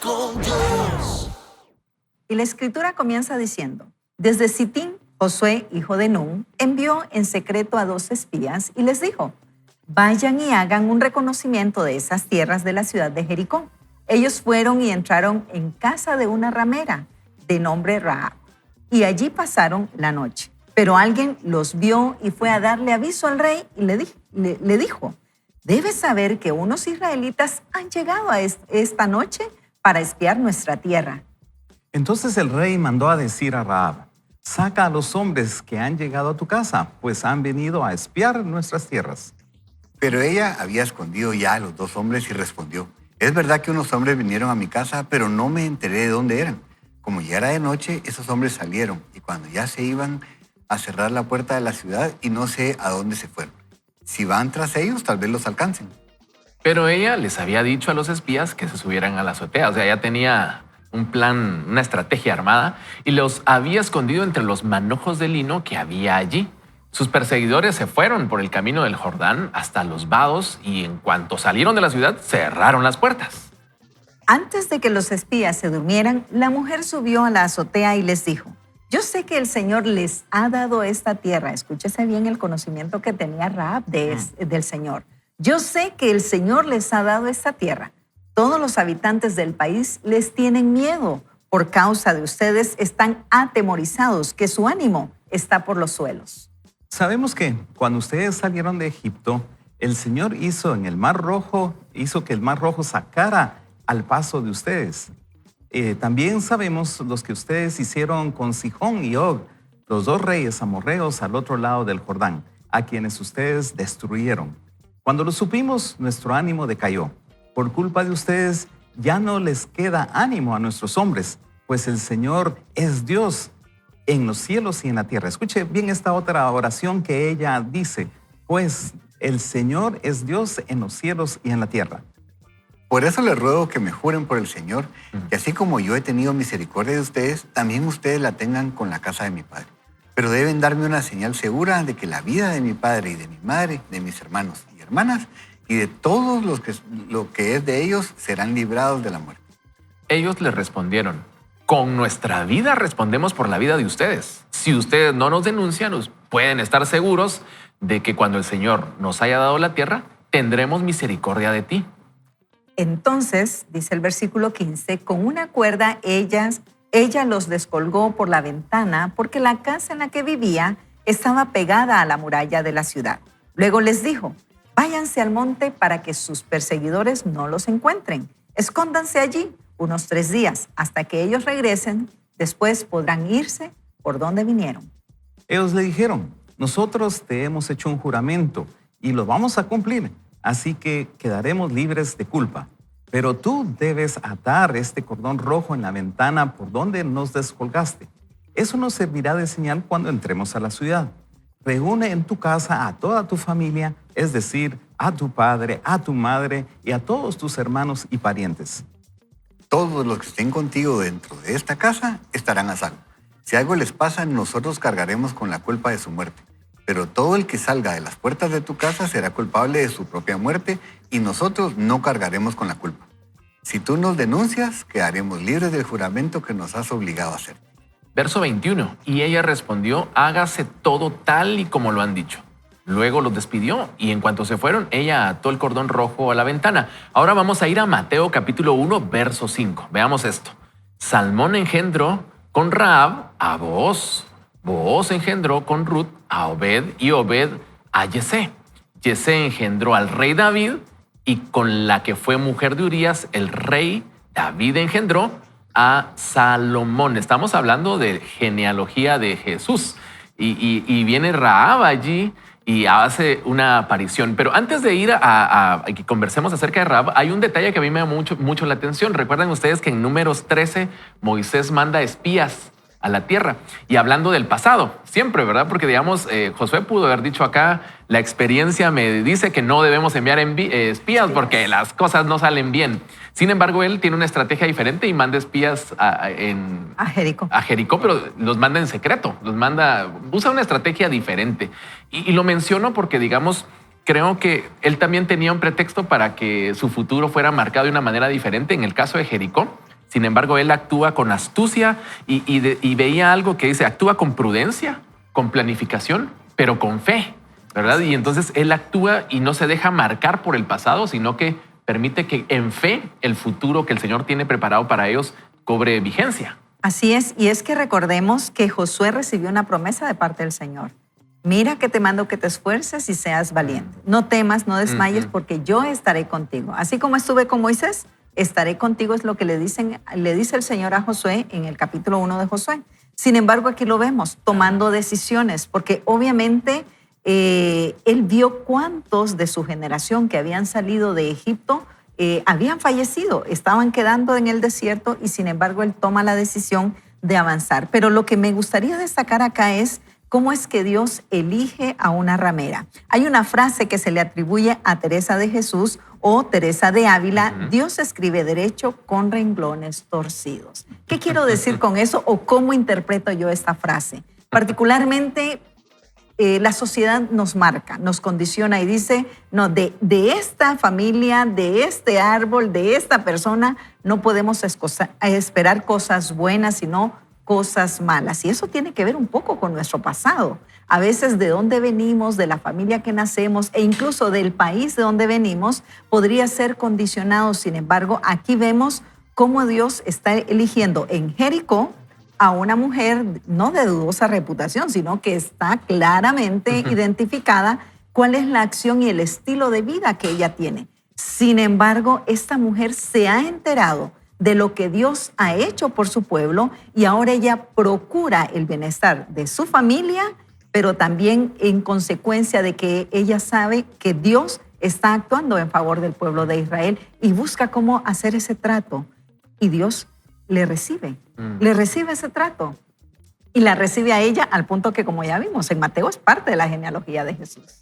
con Dios. Y la escritura comienza diciendo: desde Sitín, Josué, hijo de Nun, envió en secreto a 2 espías y les dijo: vayan y hagan un reconocimiento de esas tierras de la ciudad de Jericó. Ellos fueron y entraron en casa de una ramera de nombre Rahab, y allí pasaron la noche. Pero alguien los vio y fue a darle aviso al rey y le dijo: debes saber que unos israelitas han llegado a esta noche para espiar nuestra tierra. Entonces el rey mandó a decir a Rahab: saca a los hombres que han llegado a tu casa, pues han venido a espiar nuestras tierras. Pero ella había escondido ya a los 2 hombres y respondió: es verdad que unos hombres vinieron a mi casa, pero no me enteré de dónde eran. Como ya era de noche, esos hombres salieron, y cuando ya se iban a cerrar la puerta de la ciudad, y no sé a dónde se fueron. Si van tras ellos, tal vez los alcancen. Pero ella les había dicho a los espías que se subieran a la azotea. O sea, ya tenía un plan, una estrategia armada, y los había escondido entre los manojos de lino que había allí. Sus perseguidores se fueron por el camino del Jordán hasta los vados, y en cuanto salieron de la ciudad, cerraron las puertas. Antes de que los espías se durmieran, la mujer subió a la azotea y les dijo: yo sé que el Señor les ha dado esta tierra. Escúchese bien el conocimiento que tenía Rahab del Señor. Yo sé que el Señor les ha dado esta tierra. Todos los habitantes del país les tienen miedo. Por causa de ustedes están atemorizados, que su ánimo está por los suelos. Sabemos que cuando ustedes salieron de Egipto, el Señor hizo que el Mar Rojo sacara al paso de ustedes. También sabemos los que ustedes hicieron con Sihón y Og, los 2 reyes amorreos al otro lado del Jordán, a quienes ustedes destruyeron. Cuando lo supimos, nuestro ánimo decayó. Por culpa de ustedes, ya no les queda ánimo a nuestros hombres, pues el Señor es Dios en los cielos y en la tierra. Escuche bien esta otra oración que ella dice: pues el Señor es Dios en los cielos y en la tierra. Por eso les ruego que me juren por el Señor, que así como yo he tenido misericordia de ustedes, también ustedes la tengan con la casa de mi padre. Pero deben darme una señal segura de que la vida de mi padre y de mi madre, de mis hermanos y hermanas, y de todos lo que es de ellos, serán librados de la muerte. Ellos les respondieron: con nuestra vida respondemos por la vida de ustedes. Si ustedes no nos denuncian, pueden estar seguros de que cuando el Señor nos haya dado la tierra, tendremos misericordia de ti. Entonces, dice el versículo 15, con una cuerda ella los descolgó por la ventana, porque la casa en la que vivía estaba pegada a la muralla de la ciudad. Luego les dijo: váyanse al monte para que sus perseguidores no los encuentren. Escóndanse allí unos 3 días hasta que ellos regresen. Después podrán irse por donde vinieron. Ellos le dijeron: nosotros te hemos hecho un juramento y lo vamos a cumplir, así que quedaremos libres de culpa. Pero tú debes atar este cordón rojo en la ventana por donde nos descolgaste. Eso nos servirá de señal cuando entremos a la ciudad. Reúne en tu casa a toda tu familia, es decir, a tu padre, a tu madre y a todos tus hermanos y parientes. Todos los que estén contigo dentro de esta casa estarán a salvo. Si algo les pasa, nosotros cargaremos con la culpa de su muerte. Pero todo el que salga de las puertas de tu casa será culpable de su propia muerte, y nosotros no cargaremos con la culpa. Si tú nos denuncias, quedaremos libres del juramento que nos has obligado a hacer. Verso 21. Y ella respondió: hágase todo tal y como lo han dicho. Luego los despidió, y en cuanto se fueron, ella ató el cordón rojo a la ventana. Ahora vamos a ir a Mateo capítulo 1, verso 5. Veamos esto. Salmón engendró con Rahab a Booz. Booz engendró con Ruth a Obed, y Obed a Yesé. Yesé engendró al rey David, y con la que fue mujer de Urías, el rey David engendró a Salomón. Estamos hablando de genealogía de Jesús. Y viene Rahab allí y hace una aparición. Pero antes de ir a que conversemos acerca de Rahab, hay un detalle que a mí me da mucho la atención. Recuerden ustedes que en Números 13 Moisés manda espías a la tierra. Y hablando del pasado, siempre, ¿verdad? Porque, digamos, Josué pudo haber dicho acá: la experiencia me dice que no debemos enviar espías porque las cosas no salen bien. Sin embargo, él tiene una estrategia diferente y manda espías a Jericó, pero los manda en secreto. Usa una estrategia diferente. Y lo menciono porque, digamos, creo que él también tenía un pretexto para que su futuro fuera marcado de una manera diferente. En el caso de Jericó, sin embargo, él actúa con astucia y veía algo que dice, actúa con prudencia, con planificación, pero con fe, ¿verdad? Y entonces él actúa y no se deja marcar por el pasado, sino que permite que en fe el futuro que el Señor tiene preparado para ellos cobre vigencia. Así es, y es que recordemos que Josué recibió una promesa de parte del Señor. Mira que te mando que te esfuerces y seas valiente. No temas, no desmayes, porque yo estaré contigo. Así como estuve con Moisés, estaré contigo, es lo que le dice el Señor a Josué en el capítulo 1 de Josué. Sin embargo, aquí lo vemos tomando decisiones, porque obviamente él vio cuántos de su generación que habían salido de Egipto habían fallecido, estaban quedando en el desierto y sin embargo él toma la decisión de avanzar. Pero lo que me gustaría destacar acá es cómo es que Dios elige a una ramera. Hay una frase que se le atribuye a Teresa de Jesús o Teresa de Ávila, Dios escribe derecho con renglones torcidos. ¿Qué quiero decir con eso o cómo interpreto yo esta frase? Particularmente, la sociedad nos marca, nos condiciona y dice, no, de esta familia, de este árbol, de esta persona, no podemos esperar cosas buenas, sino cosas malas. Y eso tiene que ver un poco con nuestro pasado. A veces de dónde venimos, de la familia que nacemos e incluso del país de donde venimos, podría ser condicionado. Sin embargo, aquí vemos cómo Dios está eligiendo en Jericó a una mujer no de dudosa reputación, sino que está claramente identificada cuál es la acción y el estilo de vida que ella tiene. Sin embargo, esta mujer se ha enterado de lo que Dios ha hecho por su pueblo y ahora ella procura el bienestar de su familia, pero también en consecuencia de que ella sabe que Dios está actuando en favor del pueblo de Israel y busca cómo hacer ese trato. Y Dios le recibe ese trato y la recibe a ella al punto que, como ya vimos, en Mateo es parte de la genealogía de Jesús.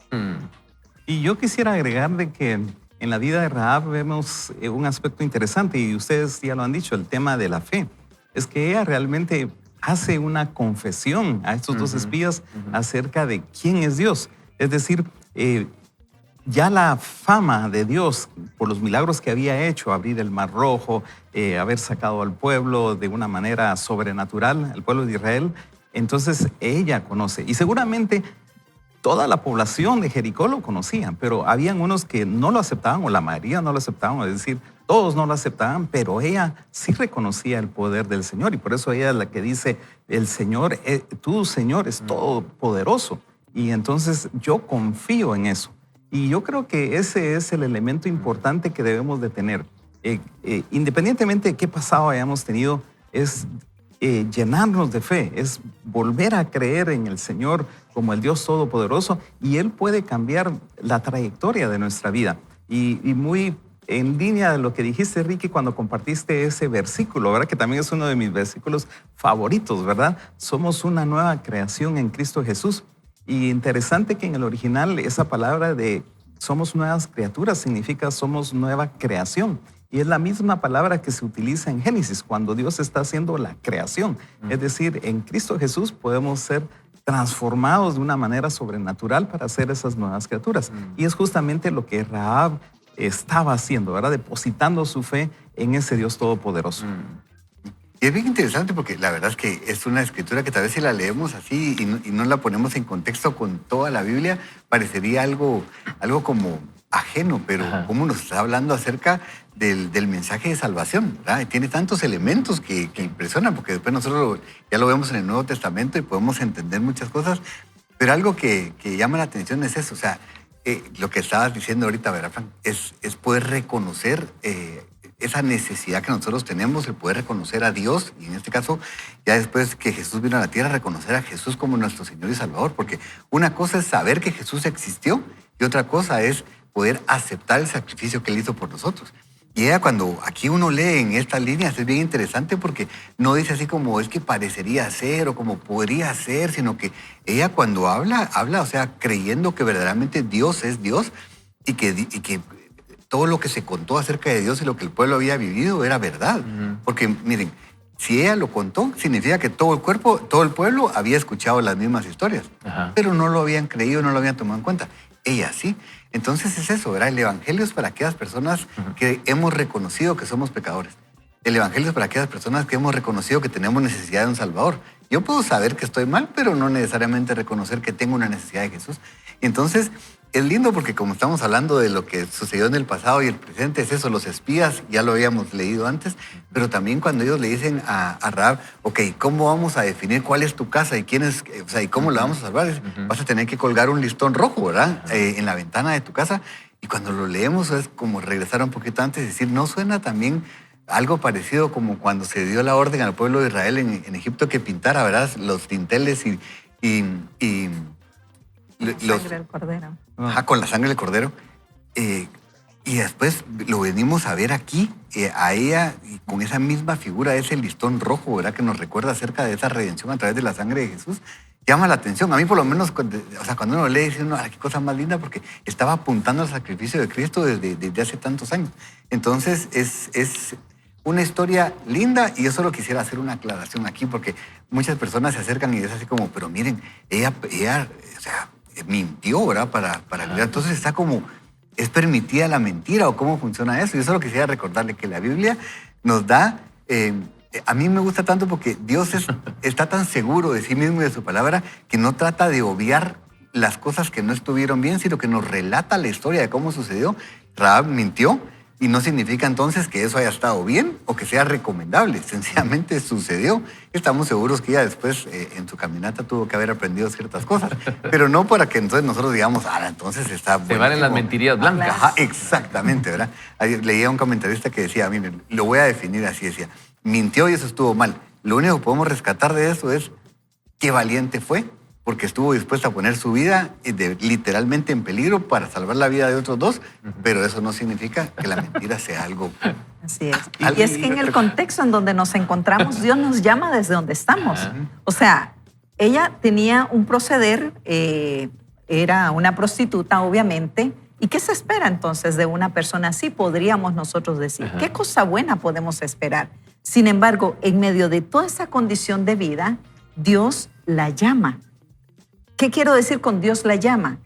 Y yo quisiera agregar de que en la vida de Rahab vemos un aspecto interesante y ustedes ya lo han dicho, el tema de la fe. Es que ella realmente hace una confesión a estos dos espías acerca de quién es Dios. Es decir, ya la fama de Dios por los milagros que había hecho, abrir el Mar Rojo, haber sacado al pueblo de una manera sobrenatural, al pueblo de Israel, entonces ella conoce. Y seguramente toda la población de Jericó lo conocían, pero habían unos que no lo aceptaban, o la mayoría no lo aceptaban, es decir, todos no lo aceptaban, pero ella sí reconocía el poder del Señor y por eso ella es la que dice, el Señor, tú Señor, es todopoderoso. Y entonces yo confío en eso. Y yo creo que ese es el elemento importante que debemos de tener. Independientemente de qué pasado hayamos tenido, es llenarnos de fe, es volver a creer en el Señor como el Dios Todopoderoso y Él puede cambiar la trayectoria de nuestra vida. Y muy en línea de lo que dijiste, Ricky, cuando compartiste ese versículo, ¿verdad? Que también es uno de mis versículos favoritos, ¿verdad? Somos una nueva creación en Cristo Jesús. Y interesante que en el original esa palabra de somos nuevas criaturas significa somos nueva creación. Y es la misma palabra que se utiliza en Génesis cuando Dios está haciendo la creación. Es decir, en Cristo Jesús podemos ser transformados de una manera sobrenatural para ser esas nuevas criaturas. Y es justamente lo que Rahab estaba haciendo, ¿verdad? Depositando su fe en ese Dios todopoderoso. Y es bien interesante porque la verdad es que es una escritura que tal vez si la leemos así y no la ponemos en contexto con toda la Biblia, parecería algo como ajeno, pero cómo nos está hablando acerca del mensaje de salvación, ¿verdad? Y tiene tantos elementos que impresionan, porque después nosotros ya lo vemos en el Nuevo Testamento y podemos entender muchas cosas, pero algo que llama la atención es eso, o sea, lo que estabas diciendo ahorita, ¿verdad, Frank? Es poder reconocer esa necesidad que nosotros tenemos, el poder reconocer a Dios, y en este caso, ya después que Jesús vino a la tierra, reconocer a Jesús como nuestro Señor y Salvador, porque una cosa es saber que Jesús existió y otra cosa es poder aceptar el sacrificio que Él hizo por nosotros. Y ella, cuando aquí uno lee en estas líneas, es bien interesante porque no dice así como es que parecería ser o como podría ser, sino que ella cuando habla, o sea, creyendo que verdaderamente Dios es Dios y que todo lo que se contó acerca de Dios y lo que el pueblo había vivido era verdad. Porque, miren, si ella lo contó, significa que todo el pueblo había escuchado las mismas historias, pero no lo habían creído, no lo habían tomado en cuenta. Ella sí. Entonces es eso, ¿verdad? El evangelio es para aquellas personas que hemos reconocido que somos pecadores. El evangelio es para aquellas personas que hemos reconocido que tenemos necesidad de un Salvador. Yo puedo saber que estoy mal, pero no necesariamente reconocer que tengo una necesidad de Jesús. Entonces, es lindo porque como estamos hablando de lo que sucedió en el pasado y el presente, es eso, los espías, ya lo habíamos leído antes, pero también cuando ellos le dicen a Rahab, ok, ¿cómo vamos a definir cuál es tu casa y quién es, o sea, y cómo la vamos a salvar? Vas a tener que colgar un listón rojo, ¿verdad? En la ventana de tu casa. Y cuando lo leemos es como regresar un poquito antes y decir, ¿no suena también algo parecido como cuando se dio la orden al pueblo de Israel en Egipto que pintara, ¿verdad? Los dinteles y La sangre del cordero. con la sangre del cordero. Y después lo venimos a ver aquí, a ella, y con esa misma figura, ese listón rojo, ¿verdad? Que nos recuerda acerca de esa redención a través de la sangre de Jesús. Llama la atención. A mí, por lo menos, o sea, cuando uno lee, dice uno, qué cosa más linda, porque estaba apuntando al sacrificio de Cristo desde hace tantos años. Entonces, es una historia linda, y yo solo quisiera hacer una aclaración aquí, porque muchas personas se acercan y es así como, pero miren, ella o sea, mintió, ¿verdad? Para entonces está como, ¿es permitida la mentira o cómo funciona eso? Yo solo quisiera recordarle que la Biblia nos da, a mí me gusta tanto porque Dios está tan seguro de sí mismo y de su palabra que no trata de obviar las cosas que no estuvieron bien, sino que nos relata la historia de cómo sucedió. Rahab mintió, y no significa entonces que eso haya estado bien o que sea recomendable. Sencillamente sucedió. Estamos seguros que ella después en su caminata tuvo que haber aprendido ciertas cosas, pero no para que entonces nosotros digamos, entonces está bueno. Se van en las mentirías blancas. Ajá, exactamente, ¿verdad? Leía un comentarista que decía, miren, lo voy a definir así, decía, mintió y eso estuvo mal. Lo único que podemos rescatar de eso es qué valiente fue, porque estuvo dispuesta a poner su vida literalmente en peligro para salvar la vida de otros dos, pero eso no significa que la mentira sea algo. Así es. Y es que en el contexto en donde nos encontramos, Dios nos llama desde donde estamos. O sea, ella tenía un proceder, era una prostituta, obviamente. ¿Y qué se espera entonces de una persona así? Podríamos nosotros decir, ¿qué cosa buena podemos esperar? Sin embargo, en medio de toda esa condición de vida, Dios la llama. ¿Qué quiero decir con Dios la llama?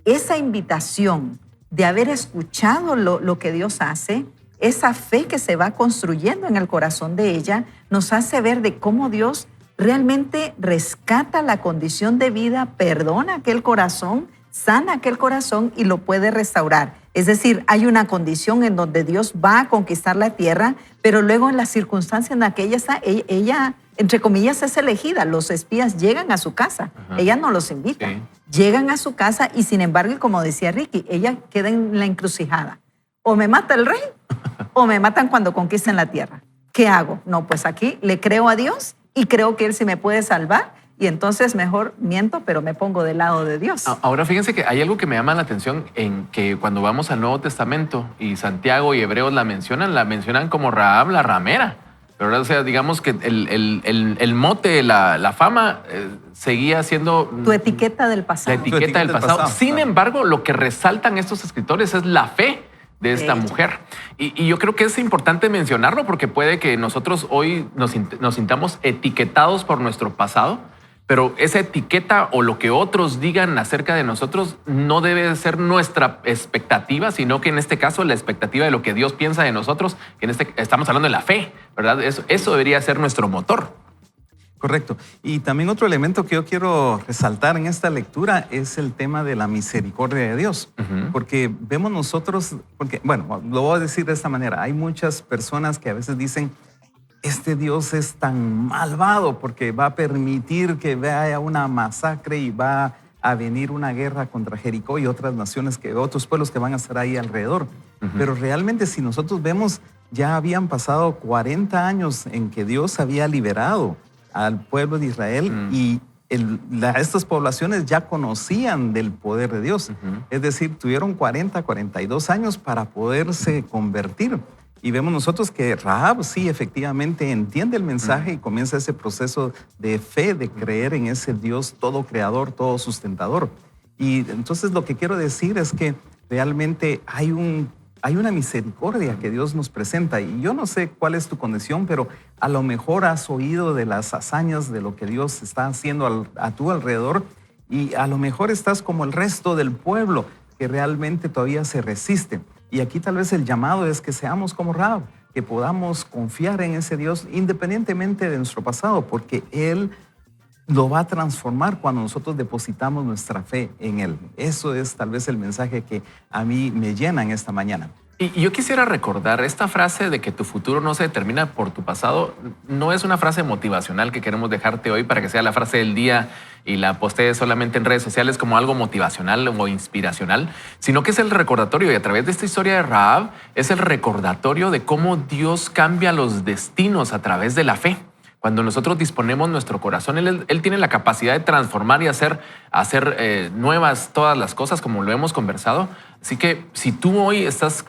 Esa invitación de haber escuchado lo que Dios hace, esa fe que se va construyendo en el corazón de ella, nos hace ver de cómo Dios realmente rescata la condición de vida, perdona aquel corazón, sana aquel corazón y lo puede restaurar. Es decir, hay una condición en donde Dios va a conquistar la tierra, pero luego en la circunstancia en la que ella está, ella entre comillas, es elegida. Los espías llegan a su casa. Ella no los invita. Sí. Llegan a su casa y, sin embargo, y como decía Ricky, ella queda en la encrucijada. O me mata el rey o me matan cuando conquisten la tierra. ¿Qué hago? No, pues aquí le creo a Dios y creo que Él sí me puede salvar. Y entonces mejor miento, pero me pongo del lado de Dios. Ahora fíjense que hay algo que me llama la atención en que cuando vamos al Nuevo Testamento y Santiago y Hebreos la mencionan como Rahab la ramera. Pero, o sea, digamos que el mote, la fama, seguía siendo... Tu etiqueta del pasado. La etiqueta del pasado. Sin embargo, lo que resaltan estos escritores es la fe de esta mujer. Y yo creo que es importante mencionarlo porque puede que nosotros hoy nos sintamos etiquetados por nuestro pasado, pero esa etiqueta o lo que otros digan acerca de nosotros no debe ser nuestra expectativa, sino que en este caso la expectativa de lo que Dios piensa de nosotros, que estamos hablando de la fe, ¿verdad? Eso debería ser nuestro motor. Correcto. Y también otro elemento que yo quiero resaltar en esta lectura es el tema de la misericordia de Dios. Porque vemos nosotros, bueno, lo voy a decir de esta manera, hay muchas personas que a veces dicen, este Dios es tan malvado porque va a permitir que haya una masacre y va a venir una guerra contra Jericó y otras naciones, otros pueblos que van a estar ahí alrededor. Pero realmente si nosotros vemos, ya habían pasado 40 años en que Dios había liberado al pueblo de Israel y estas poblaciones ya conocían del poder de Dios. Es decir, tuvieron 42 años para poderse convertir. Y vemos nosotros que Rahab sí efectivamente entiende el mensaje y comienza ese proceso de fe, de creer en ese Dios todo creador, todo sustentador. Y entonces lo que quiero decir es que realmente hay una misericordia que Dios nos presenta. Y yo no sé cuál es tu condición, pero a lo mejor has oído de las hazañas de lo que Dios está haciendo a tu alrededor y a lo mejor estás como el resto del pueblo, que realmente todavía se resisten. Y aquí tal vez el llamado es que seamos como Rahab, que podamos confiar en ese Dios independientemente de nuestro pasado, porque Él lo va a transformar cuando nosotros depositamos nuestra fe en Él. Eso es tal vez el mensaje que a mí me llena en esta mañana. Y yo quisiera recordar esta frase de que tu futuro no se determina por tu pasado. No es una frase motivacional que queremos dejarte hoy para que sea la frase del día y la postees solamente en redes sociales como algo motivacional o inspiracional, sino que es el recordatorio, y a través de esta historia de Rahab es el recordatorio de cómo Dios cambia los destinos a través de la fe. Cuando nosotros disponemos nuestro corazón, Él tiene la capacidad de transformar y hacer nuevas todas las cosas, como lo hemos conversado. Así que si tú hoy estás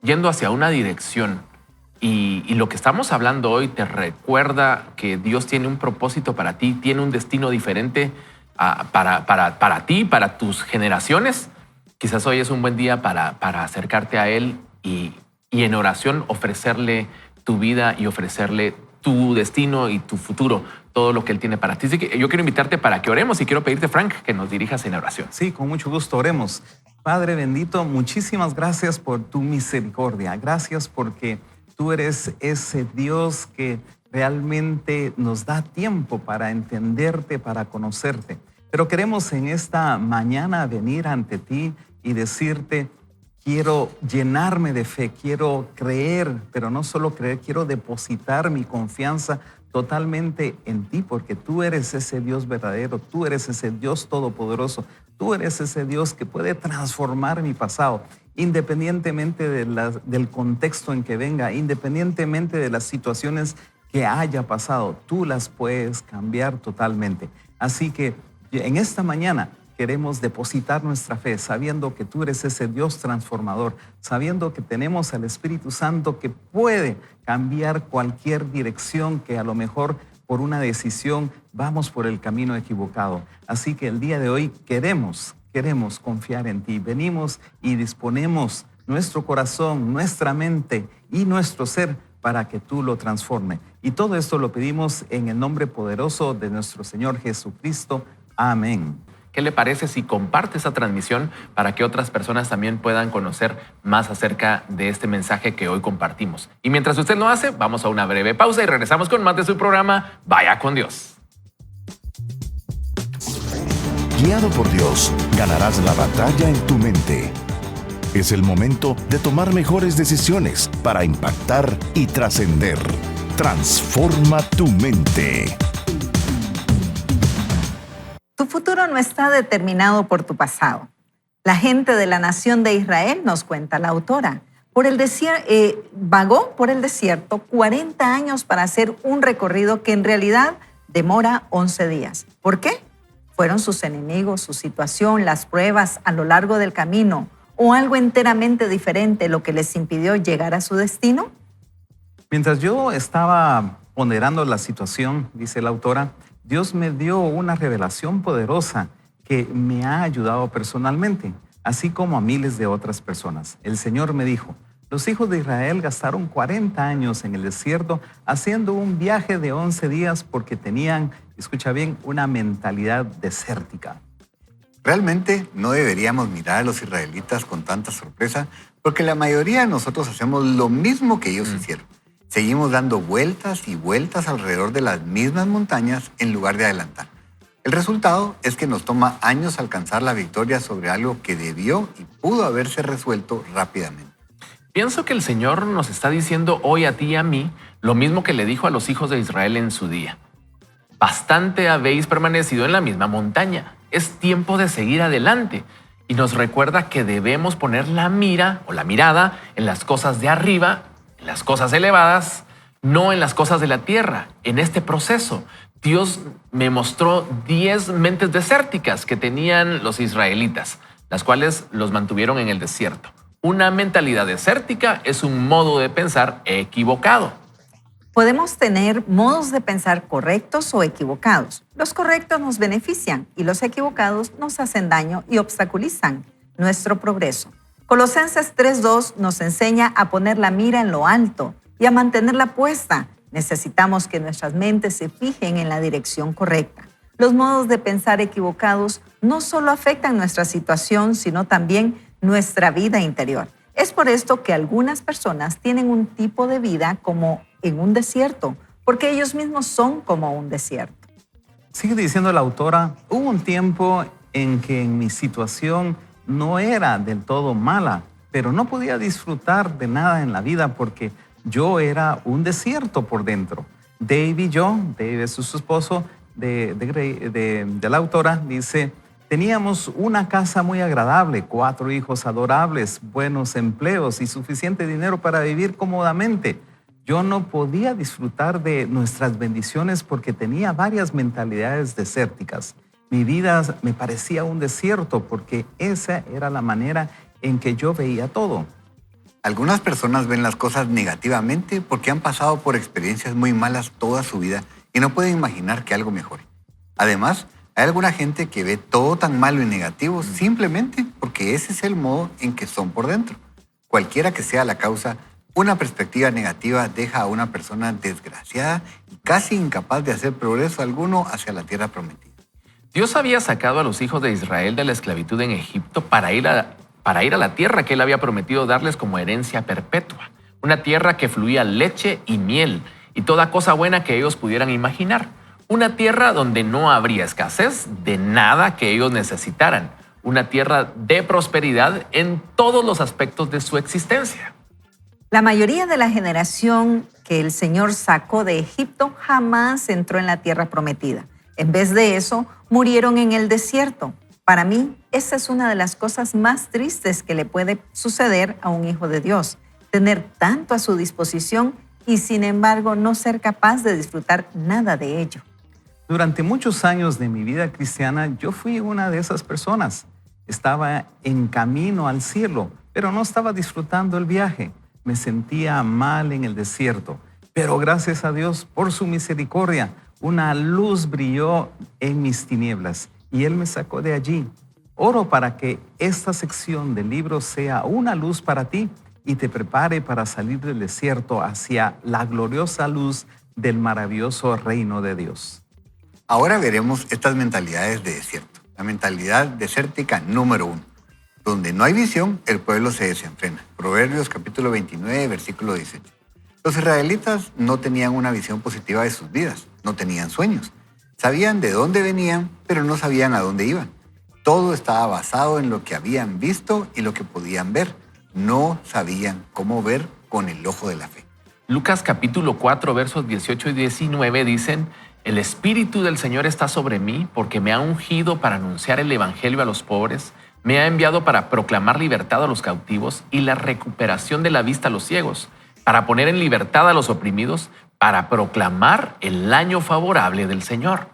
yendo hacia una dirección y lo que estamos hablando hoy te recuerda que Dios tiene un propósito para ti, tiene un destino diferente para ti, para tus generaciones, quizás hoy es un buen día para acercarte a Él y en oración ofrecerle tu vida y ofrecerle tu destino y tu futuro, todo lo que Él tiene para ti. Así que yo quiero invitarte para que oremos y quiero pedirte, Frank, que nos dirijas en oración. Sí, con mucho gusto, oremos. Padre bendito, muchísimas gracias por tu misericordia. Gracias porque tú eres ese Dios que realmente nos da tiempo para entenderte, para conocerte. Pero queremos en esta mañana venir ante ti y decirte: quiero llenarme de fe, quiero creer, pero no solo creer, quiero depositar mi confianza totalmente en ti, porque tú eres ese Dios verdadero, tú eres ese Dios todopoderoso, tú eres ese Dios que puede transformar mi pasado, independientemente del contexto en que venga, independientemente de las situaciones que haya pasado, tú las puedes cambiar totalmente. Así que en esta mañana queremos depositar nuestra fe, sabiendo que tú eres ese Dios transformador, sabiendo que tenemos al Espíritu Santo que puede cambiar cualquier dirección que a lo mejor por una decisión vamos por el camino equivocado. Así que el día de hoy queremos confiar en ti. Venimos y disponemos nuestro corazón, nuestra mente y nuestro ser para que tú lo transformes. Y todo esto lo pedimos en el nombre poderoso de nuestro Señor Jesucristo. Amén. ¿Qué le parece si comparte esa transmisión para que otras personas también puedan conocer más acerca de este mensaje que hoy compartimos? Y mientras usted lo hace, vamos a una breve pausa y regresamos con más de su programa Vaya con Dios. Guiado por Dios, ganarás la batalla en tu mente. Es el momento de tomar mejores decisiones para impactar y trascender. Transforma tu mente. Tu futuro no está determinado por tu pasado. La gente de la nación de Israel, nos cuenta la autora, vagó por el desierto 40 años para hacer un recorrido que en realidad demora 11 días. ¿Por qué? ¿Fueron sus enemigos, su situación, las pruebas a lo largo del camino o algo enteramente diferente lo que les impidió llegar a su destino? Mientras yo estaba ponderando la situación, dice la autora, Dios me dio una revelación poderosa que me ha ayudado personalmente, así como a miles de otras personas. El Señor me dijo: los hijos de Israel gastaron 40 años en el desierto haciendo un viaje de 11 días porque tenían, escucha bien, una mentalidad desértica. Realmente no deberíamos mirar a los israelitas con tanta sorpresa, porque la mayoría de nosotros hacemos lo mismo que ellos hicieron. Seguimos dando vueltas y vueltas alrededor de las mismas montañas en lugar de adelantar. El resultado es que nos toma años alcanzar la victoria sobre algo que debió y pudo haberse resuelto rápidamente. Pienso que el Señor nos está diciendo hoy a ti y a mí lo mismo que le dijo a los hijos de Israel en su día. Bastante habéis permanecido en la misma montaña. Es tiempo de seguir adelante. Y nos recuerda que debemos poner la mira o la mirada en las cosas de arriba, en las cosas elevadas, no en las cosas de la tierra. En este proceso, Dios me mostró 10 mentes desérticas que tenían los israelitas, las cuales los mantuvieron en el desierto. Una mentalidad desértica es un modo de pensar equivocado. Podemos tener modos de pensar correctos o equivocados. Los correctos nos benefician y los equivocados nos hacen daño y obstaculizan nuestro progreso. Colosenses 3:2 nos enseña a poner la mira en lo alto y a mantenerla puesta. Necesitamos que nuestras mentes se fijen en la dirección correcta. Los modos de pensar equivocados no solo afectan nuestra situación, sino también nuestra vida interior. Es por esto que algunas personas tienen un tipo de vida como en un desierto, porque ellos mismos son como un desierto. Sigue diciendo la autora, hubo un tiempo en que mi situación no era del todo mala, pero no podía disfrutar de nada en la vida porque yo era un desierto por dentro. Dave y yo, Dave es su esposo de la autora, dice, teníamos una casa muy agradable, 4 hijos adorables, buenos empleos y suficiente dinero para vivir cómodamente. Yo no podía disfrutar de nuestras bendiciones porque tenía varias mentalidades desérticas. Mi vida me parecía un desierto porque esa era la manera en que yo veía todo. Algunas personas ven las cosas negativamente porque han pasado por experiencias muy malas toda su vida y no pueden imaginar que algo mejore. Además, hay alguna gente que ve todo tan malo y negativo simplemente porque ese es el modo en que son por dentro. Cualquiera que sea la causa, una perspectiva negativa deja a una persona desgraciada y casi incapaz de hacer progreso alguno hacia la tierra prometida. Dios había sacado a los hijos de Israel de la esclavitud en Egipto para ir a la tierra que Él había prometido darles como herencia perpetua. Una tierra que fluía leche y miel y toda cosa buena que ellos pudieran imaginar. Una tierra donde no habría escasez de nada que ellos necesitaran. Una tierra de prosperidad en todos los aspectos de su existencia. La mayoría de la generación que el Señor sacó de Egipto jamás entró en la tierra prometida. En vez de eso, murieron en el desierto. Para mí, esa es una de las cosas más tristes que le puede suceder a un hijo de Dios. Tener tanto a su disposición y sin embargo no ser capaz de disfrutar nada de ello. Durante muchos años de mi vida cristiana, yo fui una de esas personas. Estaba en camino al cielo, pero no estaba disfrutando el viaje. Me sentía mal en el desierto, pero gracias a Dios por su misericordia, una luz brilló en mis tinieblas y Él me sacó de allí. Oro para que esta sección del libro sea una luz para ti y te prepare para salir del desierto hacia la gloriosa luz del maravilloso reino de Dios. Ahora veremos estas mentalidades de desierto. La mentalidad desértica número 1. Donde no hay visión, el pueblo se desenfrena. Proverbios capítulo 29, versículo 18. Los israelitas no tenían una visión positiva de sus vidas, no tenían sueños. Sabían de dónde venían, pero no sabían a dónde iban. Todo estaba basado en lo que habían visto y lo que podían ver. No sabían cómo ver con el ojo de la fe. Lucas capítulo 4, versos 18 y 19 dicen, el Espíritu del Señor está sobre mí porque me ha ungido para anunciar el Evangelio a los pobres, me ha enviado para proclamar libertad a los cautivos y la recuperación de la vista a los ciegos, para poner en libertad a los oprimidos, para proclamar el año favorable del Señor.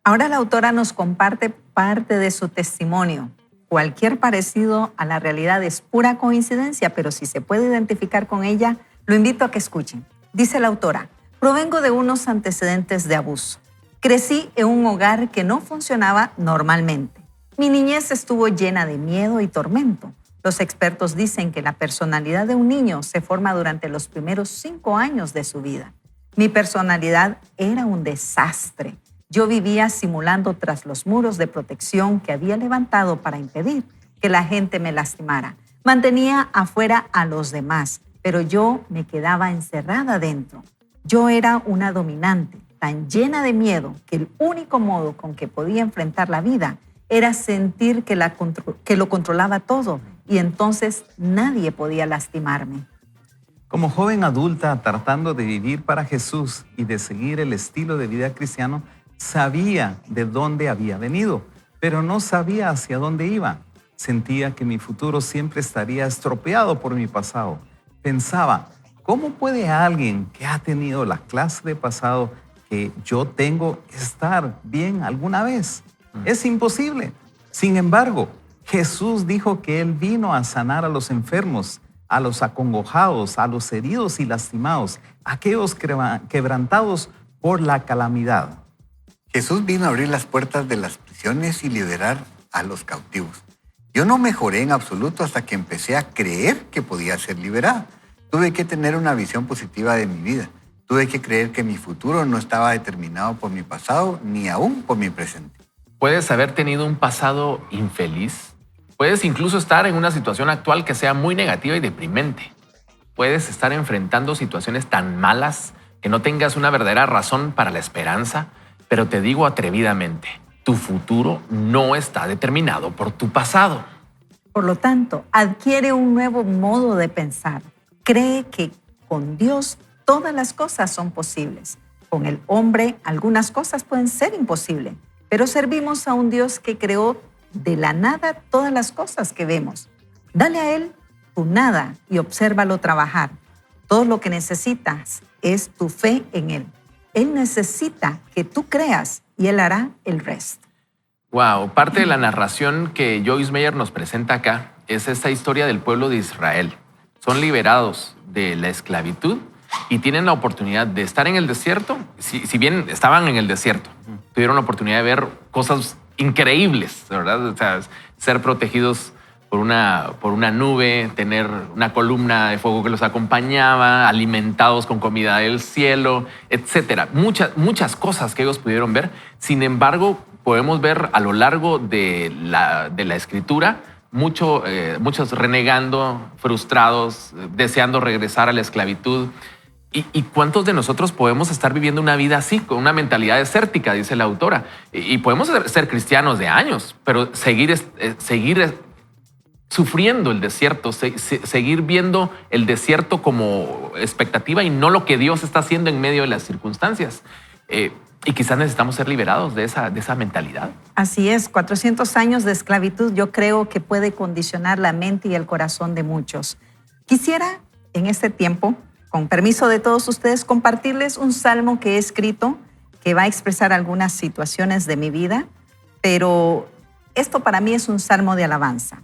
Ahora la autora nos comparte parte de su testimonio. Cualquier parecido a la realidad es pura coincidencia, pero si se puede identificar con ella, lo invito a que escuchen. Dice la autora, provengo de unos antecedentes de abuso. Crecí en un hogar que no funcionaba normalmente. Mi niñez estuvo llena de miedo y tormento. Los expertos dicen que la personalidad de un niño se forma durante los primeros 5 años de su vida. Mi personalidad era un desastre. Yo vivía simulando tras los muros de protección que había levantado para impedir que la gente me lastimara. Mantenía afuera a los demás, pero yo me quedaba encerrada dentro. Yo era una dominante, tan llena de miedo que el único modo con que podía enfrentar la vida era sentir que lo controlaba todo y entonces nadie podía lastimarme. Como joven adulta tratando de vivir para Jesús y de seguir el estilo de vida cristiano, sabía de dónde había venido, pero no sabía hacia dónde iba. Sentía que mi futuro siempre estaría estropeado por mi pasado. Pensaba, ¿cómo puede alguien que ha tenido la clase de pasado que yo tengo estar bien alguna vez? Es imposible. Sin embargo, Jesús dijo que Él vino a sanar a los enfermos, a los acongojados, a los heridos y lastimados, a aquellos quebrantados por la calamidad. Jesús vino a abrir las puertas de las prisiones y liberar a los cautivos. Yo no mejoré en absoluto hasta que empecé a creer que podía ser liberada. Tuve que tener una visión positiva de mi vida. Tuve que creer que mi futuro no estaba determinado por mi pasado ni aún por mi presente. ¿Puedes haber tenido un pasado infeliz? Puedes incluso estar en una situación actual que sea muy negativa y deprimente. Puedes estar enfrentando situaciones tan malas que no tengas una verdadera razón para la esperanza, pero te digo atrevidamente, tu futuro no está determinado por tu pasado. Por lo tanto, adquiere un nuevo modo de pensar. Cree que con Dios todas las cosas son posibles. Con el hombre algunas cosas pueden ser imposibles, pero servimos a un Dios que creó de la nada todas las cosas que vemos. Dale a Él tu nada y obsérvalo trabajar. Todo lo que necesitas es tu fe en Él. Él necesita que tú creas y Él hará el resto. Wow, parte de la narración que Joyce Meyer nos presenta acá es esta historia del pueblo de Israel. Son liberados de la esclavitud y tienen la oportunidad de estar en el desierto. Si bien estaban en el desierto, tuvieron la oportunidad de ver cosas increíbles, ¿verdad? O sea, ser protegidos por una nube, tener una columna de fuego que los acompañaba, alimentados con comida del cielo, etcétera. Muchas cosas que ellos pudieron ver. Sin embargo, podemos ver a lo largo de la escritura muchos renegando, frustrados, deseando regresar a la esclavitud. ¿Y cuántos de nosotros podemos estar viviendo una vida así, con una mentalidad desértica, dice la autora? Y podemos ser cristianos de años, pero seguir sufriendo el desierto, seguir viendo el desierto como expectativa y no lo que Dios está haciendo en medio de las circunstancias. Y quizás necesitamos ser liberados de esa mentalidad. Así es, 400 años de esclavitud yo creo que puede condicionar la mente y el corazón de muchos. Quisiera en este tiempo, con permiso de todos ustedes, compartirles un salmo que he escrito que va a expresar algunas situaciones de mi vida, pero esto para mí es un salmo de alabanza.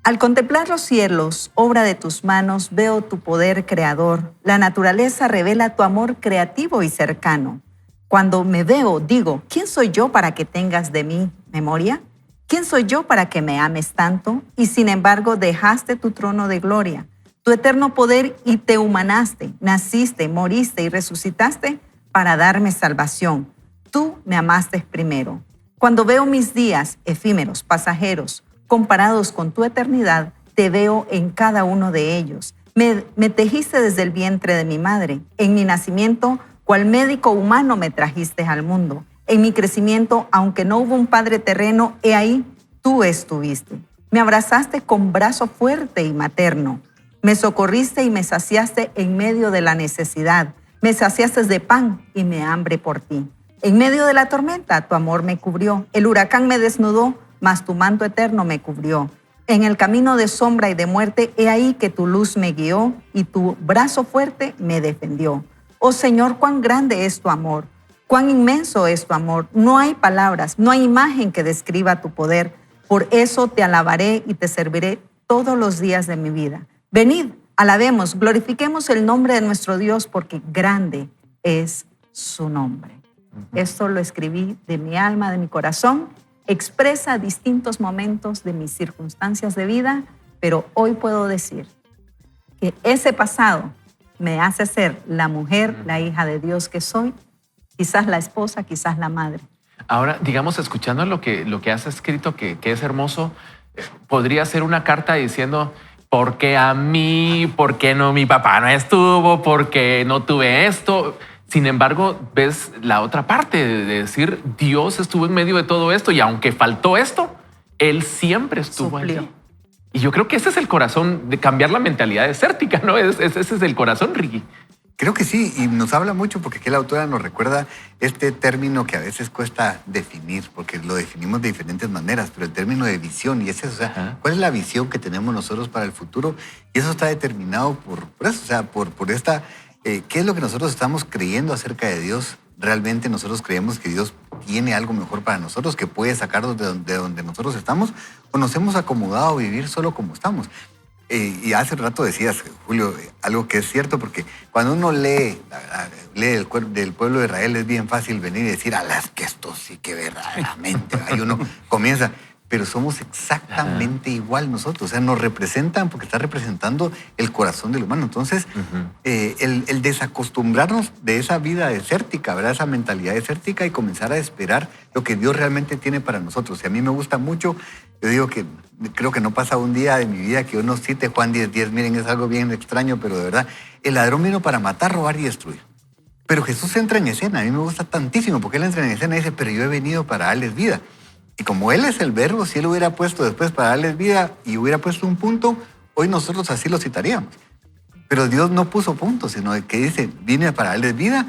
Al contemplar los cielos, obra de tus manos, veo tu poder creador. La naturaleza revela tu amor creativo y cercano. Cuando me veo, digo, ¿quién soy yo para que tengas de mí memoria? ¿Quién soy yo para que me ames tanto? Y sin embargo, dejaste tu trono de gloria, tu eterno poder y te humanaste, naciste, moriste y resucitaste para darme salvación. Tú me amaste primero. Cuando veo mis días efímeros, pasajeros, comparados con tu eternidad, te veo en cada uno de ellos. Me tejiste desde el vientre de mi madre. En mi nacimiento, cual médico humano me trajiste al mundo. En mi crecimiento, aunque no hubo un padre terreno, he ahí tú estuviste. Me abrazaste con brazo fuerte y materno. Me socorriste y me saciaste en medio de la necesidad. Me saciaste de pan y me hambre por ti. En medio de la tormenta, tu amor me cubrió. El huracán me desnudó, mas tu manto eterno me cubrió. En el camino de sombra y de muerte, he ahí que tu luz me guió y tu brazo fuerte me defendió. Oh Señor, cuán grande es tu amor, cuán inmenso es tu amor. No hay palabras, no hay imagen que describa tu poder. Por eso te alabaré y te serviré todos los días de mi vida. Venid, alabemos, glorifiquemos el nombre de nuestro Dios, porque grande es su nombre. Esto lo escribí de mi alma, de mi corazón. Expresa distintos momentos de mis circunstancias de vida, pero hoy puedo decir que ese pasado me hace ser la mujer, la hija de Dios que soy, quizás la esposa, quizás la madre. Ahora, digamos, escuchando lo que has escrito, que es hermoso, podría ser una carta diciendo, ¿por qué a mí? ¿Por qué no mi papá no estuvo? ¿Por qué no tuve esto? Sin embargo, ves la otra parte de decir, Dios estuvo en medio de todo esto y aunque faltó esto, Él siempre estuvo allí. Y yo creo que ese es el corazón de cambiar la mentalidad desértica, ¿no? Ese es el corazón, Ricky. Creo que sí, y nos habla mucho porque aquí la autora nos recuerda este término que a veces cuesta definir, porque lo definimos de diferentes maneras, pero el término de visión, y ese, o sea, ¿cuál es la visión que tenemos nosotros para el futuro? Y eso está determinado por eso, o sea, por esta... ¿Qué es lo que nosotros estamos creyendo acerca de Dios? ¿Realmente nosotros creemos que Dios tiene algo mejor para nosotros, que puede sacarnos de donde nosotros estamos? ¿O nos hemos acomodado a vivir solo como estamos? Y hace rato decías, Julio, algo que es cierto, porque cuando uno lee del pueblo de Israel es bien fácil venir y decir, alas, que esto sí que verdaderamente. Ahí uno comienza... Pero somos exactamente igual nosotros. O sea, nos representan porque está representando el corazón del humano. Entonces, el desacostumbrarnos de esa vida desértica, ¿verdad? Esa mentalidad desértica y comenzar a esperar lo que Dios realmente tiene para nosotros. Y a mí me gusta mucho, yo digo que creo que no pasa un día de mi vida que yo no cite Juan 10:10. Miren, es algo bien extraño, pero de verdad, el ladrón vino para matar, robar y destruir. Pero Jesús entra en escena. A mí me gusta tantísimo porque Él entra en escena y dice, pero yo he venido para darles vida. Y como Él es el verbo, si Él hubiera puesto después para darles vida y hubiera puesto un punto, hoy nosotros así lo citaríamos. Pero Dios no puso puntos, sino que dice, vine para darles vida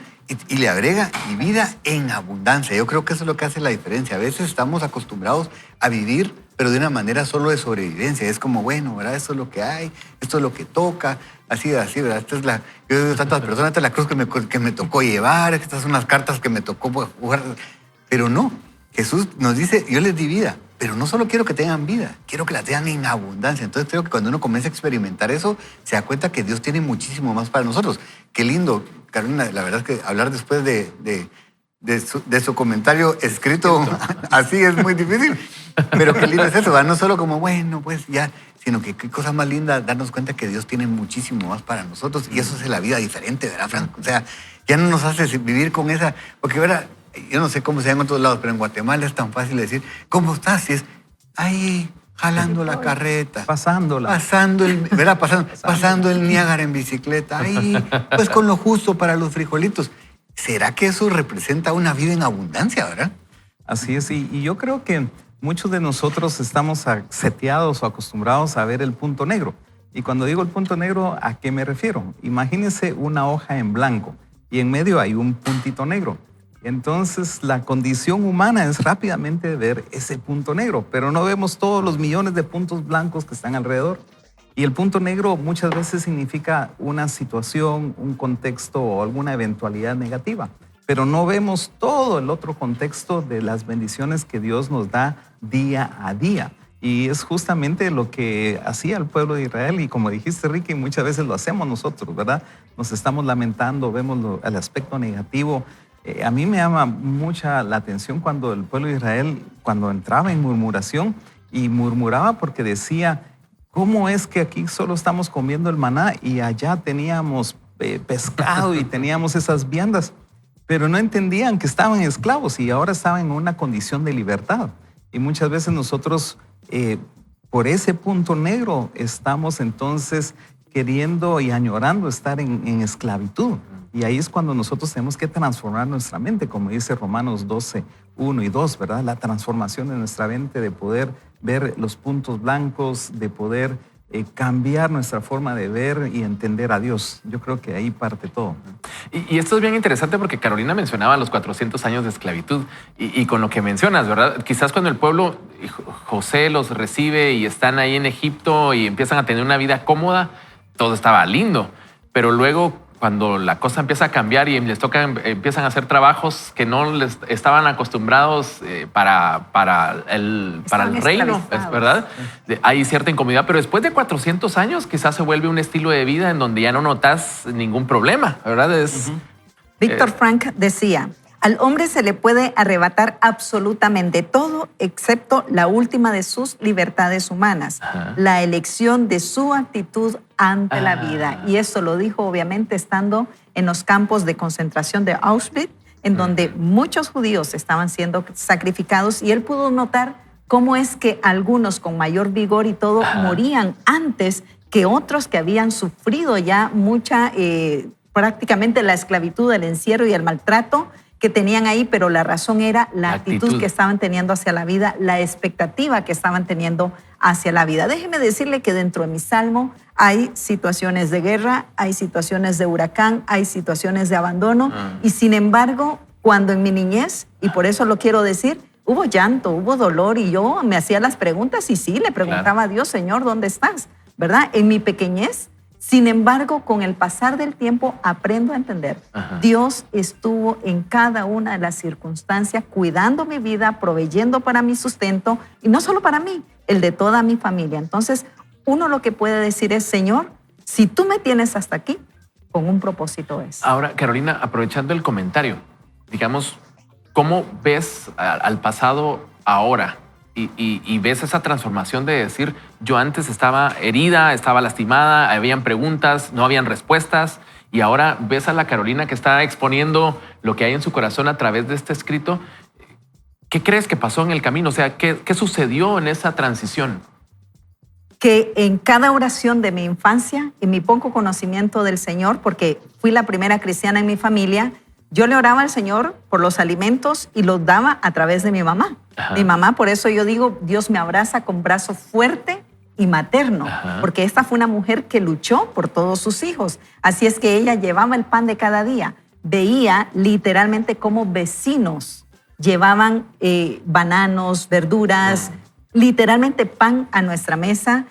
y le agrega y vida en abundancia. Yo creo que eso es lo que hace la diferencia. A veces estamos acostumbrados a vivir, pero de una manera solo de sobrevivencia. Es como, bueno, ¿verdad? Esto es lo que hay, esto es lo que toca, así, ¿verdad? Esta es yo digo tantas personas, esta es la cruz que me tocó llevar, estas son las cartas que me tocó jugar. Pero no, Jesús nos dice, yo les di vida, pero no solo quiero que tengan vida, quiero que la tengan en abundancia. Entonces creo que cuando uno comienza a experimentar eso, se da cuenta que Dios tiene muchísimo más para nosotros. Qué lindo, Carolina, la verdad es que hablar después de su comentario escrito así es muy difícil, pero qué lindo es eso, ¿verdad? No solo como, bueno, pues ya, sino que qué cosa más linda darnos cuenta que Dios tiene muchísimo más para nosotros y eso hace la vida diferente, ¿verdad, Franco? O sea, ya no nos hace vivir con esa, porque, ¿verdad? Yo no sé cómo se llama en otros lados, pero en Guatemala es tan fácil decir, ¿cómo estás? Y es ahí, jalando la carreta. Pasándola. Pasando el Niágara en bicicleta. Ahí, pues con lo justo para los frijolitos. ¿Será que eso representa una vida en abundancia, verdad? Así es, y yo creo que muchos de nosotros estamos seteados o acostumbrados a ver el punto negro. Y cuando digo el punto negro, ¿a qué me refiero? Imagínense una hoja en blanco y en medio hay un puntito negro. Entonces, la condición humana es rápidamente ver ese punto negro, pero no vemos todos los millones de puntos blancos que están alrededor. Y el punto negro muchas veces significa una situación, un contexto o alguna eventualidad negativa, pero no vemos todo el otro contexto de las bendiciones que Dios nos da día a día. Y es justamente lo que hacía el pueblo de Israel y como dijiste, Ricky, muchas veces lo hacemos nosotros, ¿verdad? Nos estamos lamentando, vemos el aspecto negativo. A mí me llama mucha la atención cuando el pueblo de Israel, cuando entraba en murmuración y murmuraba porque decía, ¿cómo es que aquí solo estamos comiendo el maná y allá teníamos pescado y teníamos esas viandas? Pero no entendían que estaban esclavos y ahora estaban en una condición de libertad. Y muchas veces nosotros, por ese punto negro, estamos entonces queriendo y añorando estar en esclavitud. Y ahí es cuando nosotros tenemos que transformar nuestra mente, como dice Romanos 12, 1 y 2, ¿verdad? La transformación de nuestra mente, de poder ver los puntos blancos, de poder cambiar nuestra forma de ver y entender a Dios. Yo creo que ahí parte todo. Y esto es bien interesante porque Carolina mencionaba los 400 años de esclavitud y con lo que mencionas, ¿verdad? Quizás cuando el pueblo, José los recibe y están ahí en Egipto y empiezan a tener una vida cómoda, todo estaba lindo, pero luego cuando la cosa empieza a cambiar y les toca, empiezan a hacer trabajos que no les estaban acostumbrados para el reino, ¿verdad? Hay cierta incomodidad, pero después de 400 años quizás se vuelve un estilo de vida en donde ya no notas ningún problema, ¿verdad? Víctor Frank decía, al hombre se le puede arrebatar absolutamente todo excepto la última de sus libertades humanas, la elección de su actitud ante la vida. Y eso lo dijo obviamente estando en los campos de concentración de Auschwitz, en donde muchos judíos estaban siendo sacrificados y él pudo notar cómo es que algunos con mayor vigor y todo morían antes que otros que habían sufrido ya mucha, prácticamente la esclavitud, el encierro y el maltrato que tenían ahí, pero la razón era la actitud que estaban teniendo hacia la vida, la expectativa que estaban teniendo hacia la vida. Déjeme decirle que dentro de mi salmo hay situaciones de guerra, hay situaciones de huracán, hay situaciones de abandono y sin embargo, cuando en mi niñez, y por eso lo quiero decir, hubo llanto, hubo dolor y yo me hacía las preguntas y sí, le preguntaba a Dios, Señor, ¿dónde estás? ¿Verdad? En mi pequeñez. Sin embargo, con el pasar del tiempo aprendo a entender. Dios estuvo en cada una de las circunstancias, cuidando mi vida, proveyendo para mi sustento, y no solo para mí, el de toda mi familia. Entonces, uno lo que puede decir es, Señor, si tú me tienes hasta aquí, con un propósito es. Ahora, Carolina, aprovechando el comentario, digamos, ¿cómo ves al pasado ahora? Y ves esa transformación de decir, yo antes estaba herida, estaba lastimada, habían preguntas, no habían respuestas, y ahora ves a la Carolina que está exponiendo lo que hay en su corazón a través de este escrito. ¿Qué crees que pasó en el camino? O sea, ¿qué sucedió en esa transición? que en cada oración de mi infancia, en mi poco conocimiento del Señor, porque fui la primera cristiana en mi familia, yo le oraba al Señor por los alimentos y los daba a través de mi mamá. Ajá. Mi mamá, por eso yo digo, Dios me abraza con brazo fuerte y materno, Ajá. porque esta fue una mujer que luchó por todos sus hijos. Así es que ella llevaba el pan de cada día. Veía literalmente cómo vecinos llevaban bananos, verduras, literalmente pan a nuestra mesa,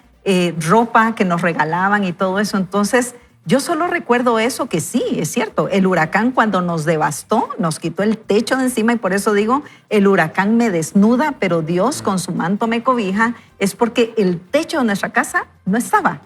ropa que nos regalaban y todo eso. Entonces, yo solo recuerdo eso, que sí, es cierto. El huracán cuando nos devastó, nos quitó el techo de encima, y por eso digo, el huracán me desnuda, pero Dios con su manto me cobija, es porque el techo de nuestra casa no estaba.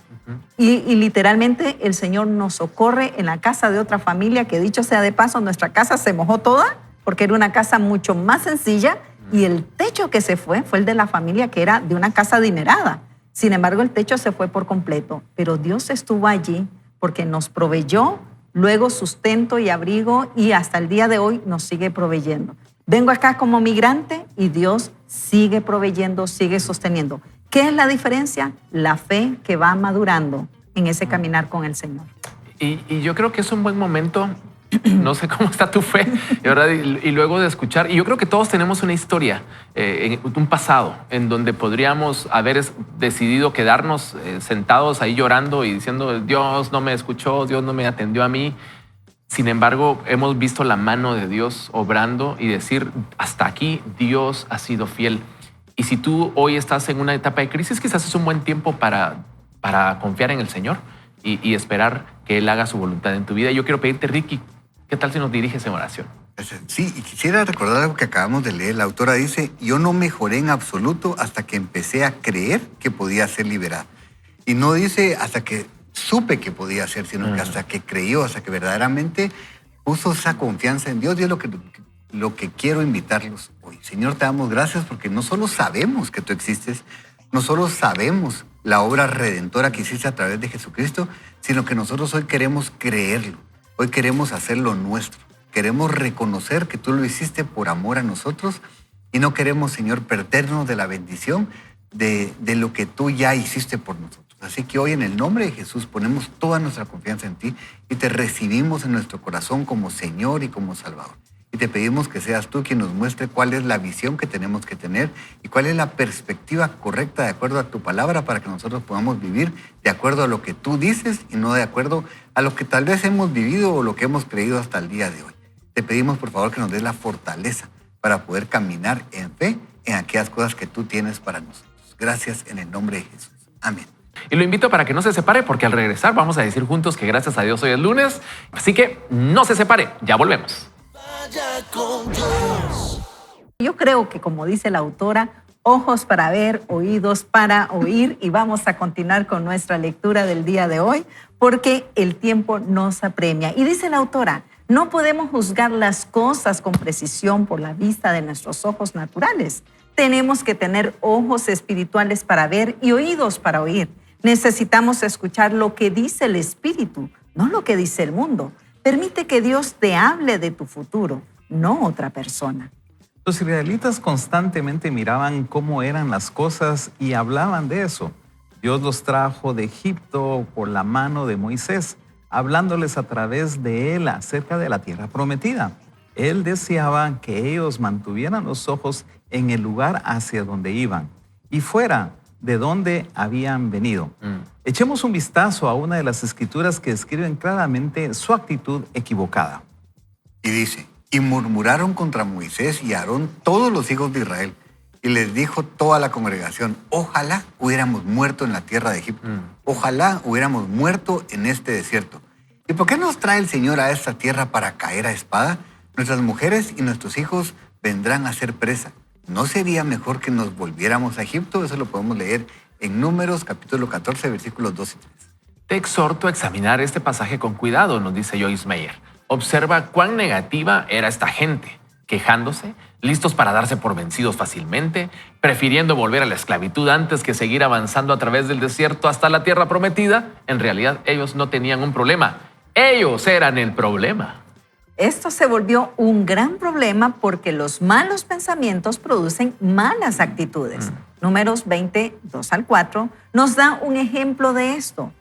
Y literalmente el Señor nos socorre en la casa de otra familia, que dicho sea de paso, nuestra casa se mojó toda, porque era una casa mucho más sencilla, y el techo que se fue el de la familia que era de una casa adinerada. Sin embargo, el techo se fue por completo, pero Dios estuvo allí porque nos proveyó, luego sustento y abrigo, y hasta el día de hoy nos sigue proveyendo. Vengo acá como migrante y Dios sigue proveyendo, sigue sosteniendo. ¿Qué es la diferencia? La fe que va madurando en ese caminar con el Señor. Y yo creo que es un buen momento, no sé cómo está tu fe, ¿verdad? Y luego de escuchar, y yo creo que todos tenemos una historia, un pasado, en donde podríamos haber decidido quedarnos sentados ahí llorando y diciendo, Dios no me escuchó, Dios no me atendió a mí. Sin embargo, hemos visto la mano de Dios obrando y decir, hasta aquí Dios ha sido fiel. Y si tú hoy estás en una etapa de crisis, quizás es un buen tiempo para confiar en el Señor y esperar que Él haga su voluntad en tu vida. Yo quiero pedirte, Ricky, ¿qué tal si nos diriges en oración? Sí, y quisiera recordar algo que acabamos de leer. La autora dice, yo no mejoré en absoluto hasta que empecé a creer que podía ser liberada. Y no dice hasta que supe que podía ser, sino que hasta que creyó, hasta que verdaderamente puso esa confianza en Dios. Y es lo que quiero invitarlos hoy. Señor, te damos gracias porque no solo sabemos que tú existes, no solo sabemos la obra redentora que hiciste a través de Jesucristo, sino que nosotros hoy queremos creerlo. Hoy queremos hacerlo nuestro. Queremos reconocer que tú lo hiciste por amor a nosotros y no queremos, Señor, perdernos de la bendición de lo que tú ya hiciste por nosotros. Así que hoy en el nombre de Jesús ponemos toda nuestra confianza en ti y te recibimos en nuestro corazón como Señor y como Salvador. Y te pedimos que seas tú quien nos muestre cuál es la visión que tenemos que tener y cuál es la perspectiva correcta de acuerdo a tu palabra para que nosotros podamos vivir de acuerdo a lo que tú dices y no de acuerdo a lo que tal vez hemos vivido o lo que hemos creído hasta el día de hoy. Te pedimos por favor que nos des la fortaleza para poder caminar en fe en aquellas cosas que tú tienes para nosotros. Gracias en el nombre de Jesús. Amén. Y lo invito para que no se separe, porque al regresar vamos a decir juntos que gracias a Dios hoy es lunes. Así que no se separe, ya volvemos. Yo creo que, como dice la autora, ojos para ver, oídos para oír, y vamos a continuar con nuestra lectura del día de hoy porque el tiempo nos apremia. Y dice la autora, no podemos juzgar las cosas con precisión por la vista de nuestros ojos naturales. Tenemos que tener ojos espirituales para ver y oídos para oír. Necesitamos escuchar lo que dice el Espíritu, no lo que dice el mundo. Permite que Dios te hable de tu futuro, no otra persona. Los israelitas constantemente miraban cómo eran las cosas y hablaban de eso. Dios los trajo de Egipto por la mano de Moisés, hablándoles a través de él acerca de la tierra prometida. Él deseaba que ellos mantuvieran los ojos en el lugar hacia donde iban y fuera de donde habían venido. Echemos un vistazo a una de las escrituras que describen claramente su actitud equivocada. Y dice, y murmuraron contra Moisés y Aarón todos los hijos de Israel. Y les dijo toda la congregación, ojalá hubiéramos muerto en la tierra de Egipto. Ojalá hubiéramos muerto en este desierto. ¿Y por qué nos trae el Señor a esta tierra para caer a espada? Nuestras mujeres y nuestros hijos vendrán a ser presa. ¿No sería mejor que nos volviéramos a Egipto? Eso lo podemos leer en Números, capítulo 14, versículos 2 y 3. Te exhorto a examinar este pasaje con cuidado, nos dice Joyce Meyer. Observa cuán negativa era esta gente, quejándose, listos para darse por vencidos fácilmente, prefiriendo volver a la esclavitud antes que seguir avanzando a través del desierto hasta la tierra prometida. En realidad, ellos no tenían un problema. Ellos eran el problema. Esto se volvió un gran problema porque los malos pensamientos producen malas actitudes. Números 20, 2 al 4 nos da un ejemplo de esto.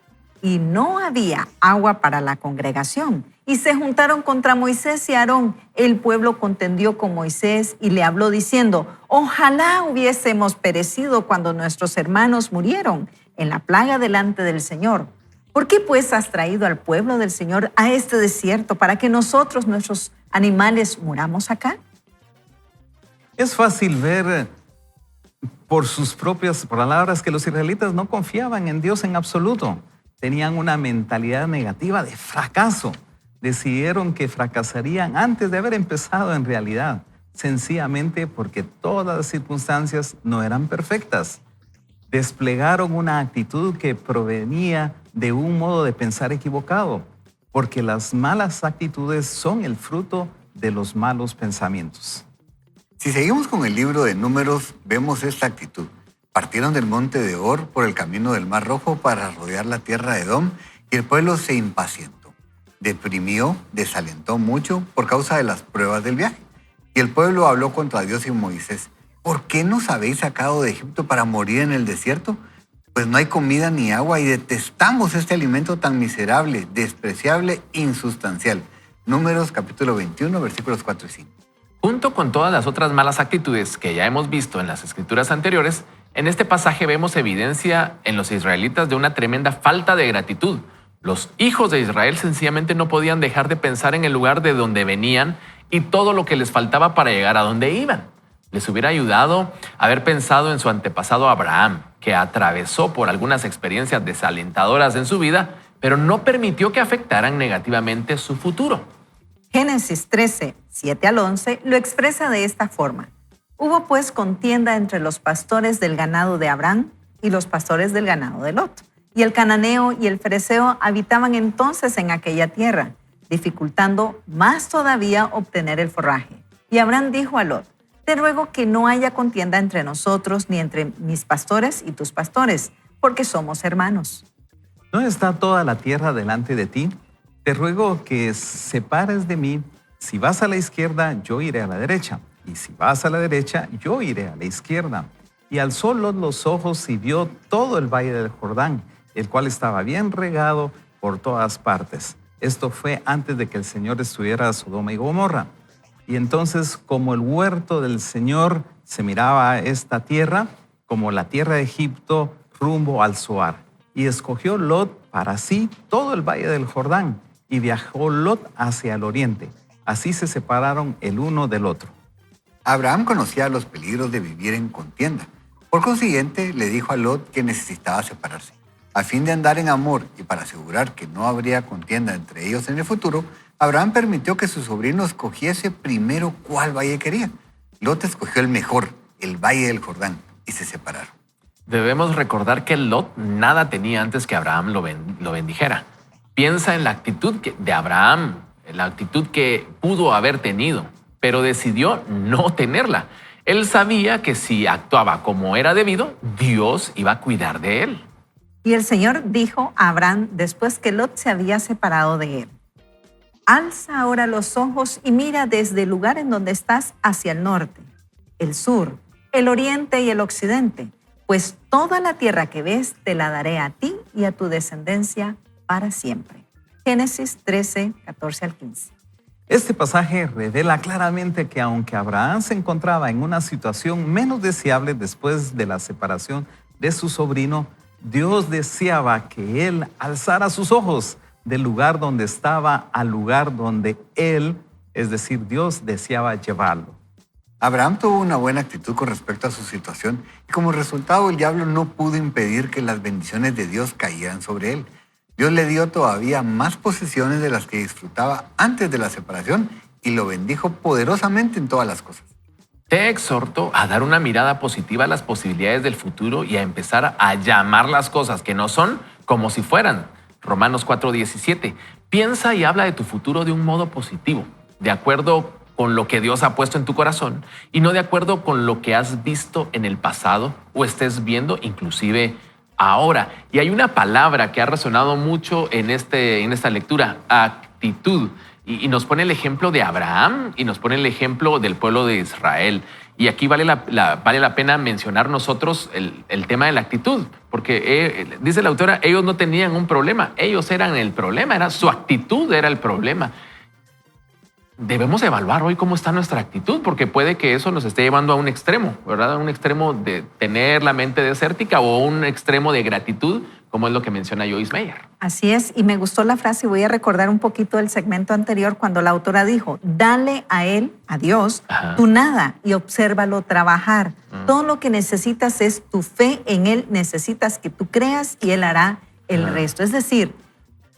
Y no había agua para la congregación. Y se juntaron contra Moisés y Aarón. El pueblo contendió con Moisés y le habló diciendo: ojalá hubiésemos perecido cuando nuestros hermanos murieron en la plaga delante del Señor. ¿Por qué pues has traído al pueblo del Señor a este desierto para que nosotros, nuestros animales, muramos acá? Es fácil ver por sus propias palabras que los israelitas no confiaban en Dios en absoluto. Tenían una mentalidad negativa de fracaso. Decidieron que fracasarían antes de haber empezado en realidad, sencillamente porque todas las circunstancias no eran perfectas. Desplegaron una actitud que provenía de un modo de pensar equivocado, porque las malas actitudes son el fruto de los malos pensamientos. Si seguimos con el libro de Números, vemos esta actitud. Partieron del monte de Or por el camino del Mar Rojo para rodear la tierra de Edom, y el pueblo se impacientó. Deprimió, desalentó mucho por causa de las pruebas del viaje. Y el pueblo habló contra Dios y Moisés: ¿por qué nos habéis sacado de Egipto para morir en el desierto? Pues no hay comida ni agua y detestamos este alimento tan miserable, despreciable, insustancial. Números capítulo 21, versículos 4 y 5. Junto con todas las otras malas actitudes que ya hemos visto en las escrituras anteriores, en este pasaje vemos evidencia en los israelitas de una tremenda falta de gratitud. Los hijos de Israel sencillamente no podían dejar de pensar en el lugar de donde venían y todo lo que les faltaba para llegar a donde iban. Les hubiera ayudado haber pensado en su antepasado Abraham, que atravesó por algunas experiencias desalentadoras en su vida, pero no permitió que afectaran negativamente su futuro. Génesis 13, 7 al 11 lo expresa de esta forma. Hubo pues contienda entre los pastores del ganado de Abraham y los pastores del ganado de Lot. Y el cananeo y el fereceo habitaban entonces en aquella tierra, dificultando más todavía obtener el forraje. Y Abraham dijo a Lot: te ruego que no haya contienda entre nosotros ni entre mis pastores y tus pastores, porque somos hermanos. ¿No está toda la tierra delante de ti? Te ruego que separes de mí. Si vas a la izquierda, yo iré a la derecha. Y si vas a la derecha, yo iré a la izquierda. Y alzó Lot los ojos y vio todo el valle del Jordán, el cual estaba bien regado por todas partes. Esto fue antes de que el Señor destruyera Sodoma y Gomorra. Y entonces, como el huerto del Señor se miraba a esta tierra, como la tierra de Egipto rumbo al Zoar. Y escogió Lot para sí todo el valle del Jordán, y viajó Lot hacia el oriente. Así se separaron el uno del otro. Abraham conocía los peligros de vivir en contienda. Por consiguiente, le dijo a Lot que necesitaba separarse. A fin de andar en amor y para asegurar que no habría contienda entre ellos en el futuro, Abraham permitió que su sobrino escogiese primero cuál valle quería. Lot escogió el mejor, el valle del Jordán, y se separaron. Debemos recordar que Lot nada tenía antes que Abraham lo bendijera. Piensa en la actitud de Abraham, en la actitud que pudo haber tenido, pero decidió no tenerla. Él sabía que si actuaba como era debido, Dios iba a cuidar de él. Y el Señor dijo a Abraham después que Lot se había separado de él: alza ahora los ojos y mira desde el lugar en donde estás hacia el norte, el sur, el oriente y el occidente, pues toda la tierra que ves te la daré a ti y a tu descendencia para siempre. Génesis 13, 14 al 15. Este pasaje revela claramente que aunque Abraham se encontraba en una situación menos deseable después de la separación de su sobrino, Dios deseaba que él alzara sus ojos del lugar donde estaba al lugar donde él, es decir, Dios, deseaba llevarlo. Abraham tuvo una buena actitud con respecto a su situación y como resultado el diablo no pudo impedir que las bendiciones de Dios cayeran sobre él. Dios le dio todavía más posesiones de las que disfrutaba antes de la separación y lo bendijo poderosamente en todas las cosas. Te exhorto a dar una mirada positiva a las posibilidades del futuro y a empezar a llamar las cosas que no son como si fueran. Romanos 4:17. Piensa y habla de tu futuro de un modo positivo, de acuerdo con lo que Dios ha puesto en tu corazón y no de acuerdo con lo que has visto en el pasado o estés viendo inclusive ahora. Y hay una palabra que ha resonado mucho en esta lectura: actitud. Y nos pone el ejemplo de Abraham y nos pone el ejemplo del pueblo de Israel. Y aquí vale la pena mencionar nosotros el tema de la actitud, porque dice la autora, ellos no tenían un problema, ellos eran el problema, su actitud era el problema. Debemos evaluar hoy cómo está nuestra actitud, porque puede que eso nos esté llevando a un extremo, ¿verdad? A un extremo de tener la mente desértica o un extremo de gratitud, como es lo que menciona Joyce Meyer. Así es, y me gustó la frase y voy a recordar un poquito del segmento anterior cuando la autora dijo, dale a él, a Dios, tu nada y obsérvalo trabajar. Todo lo que necesitas es tu fe en él, necesitas que tú creas y él hará el resto. Es decir,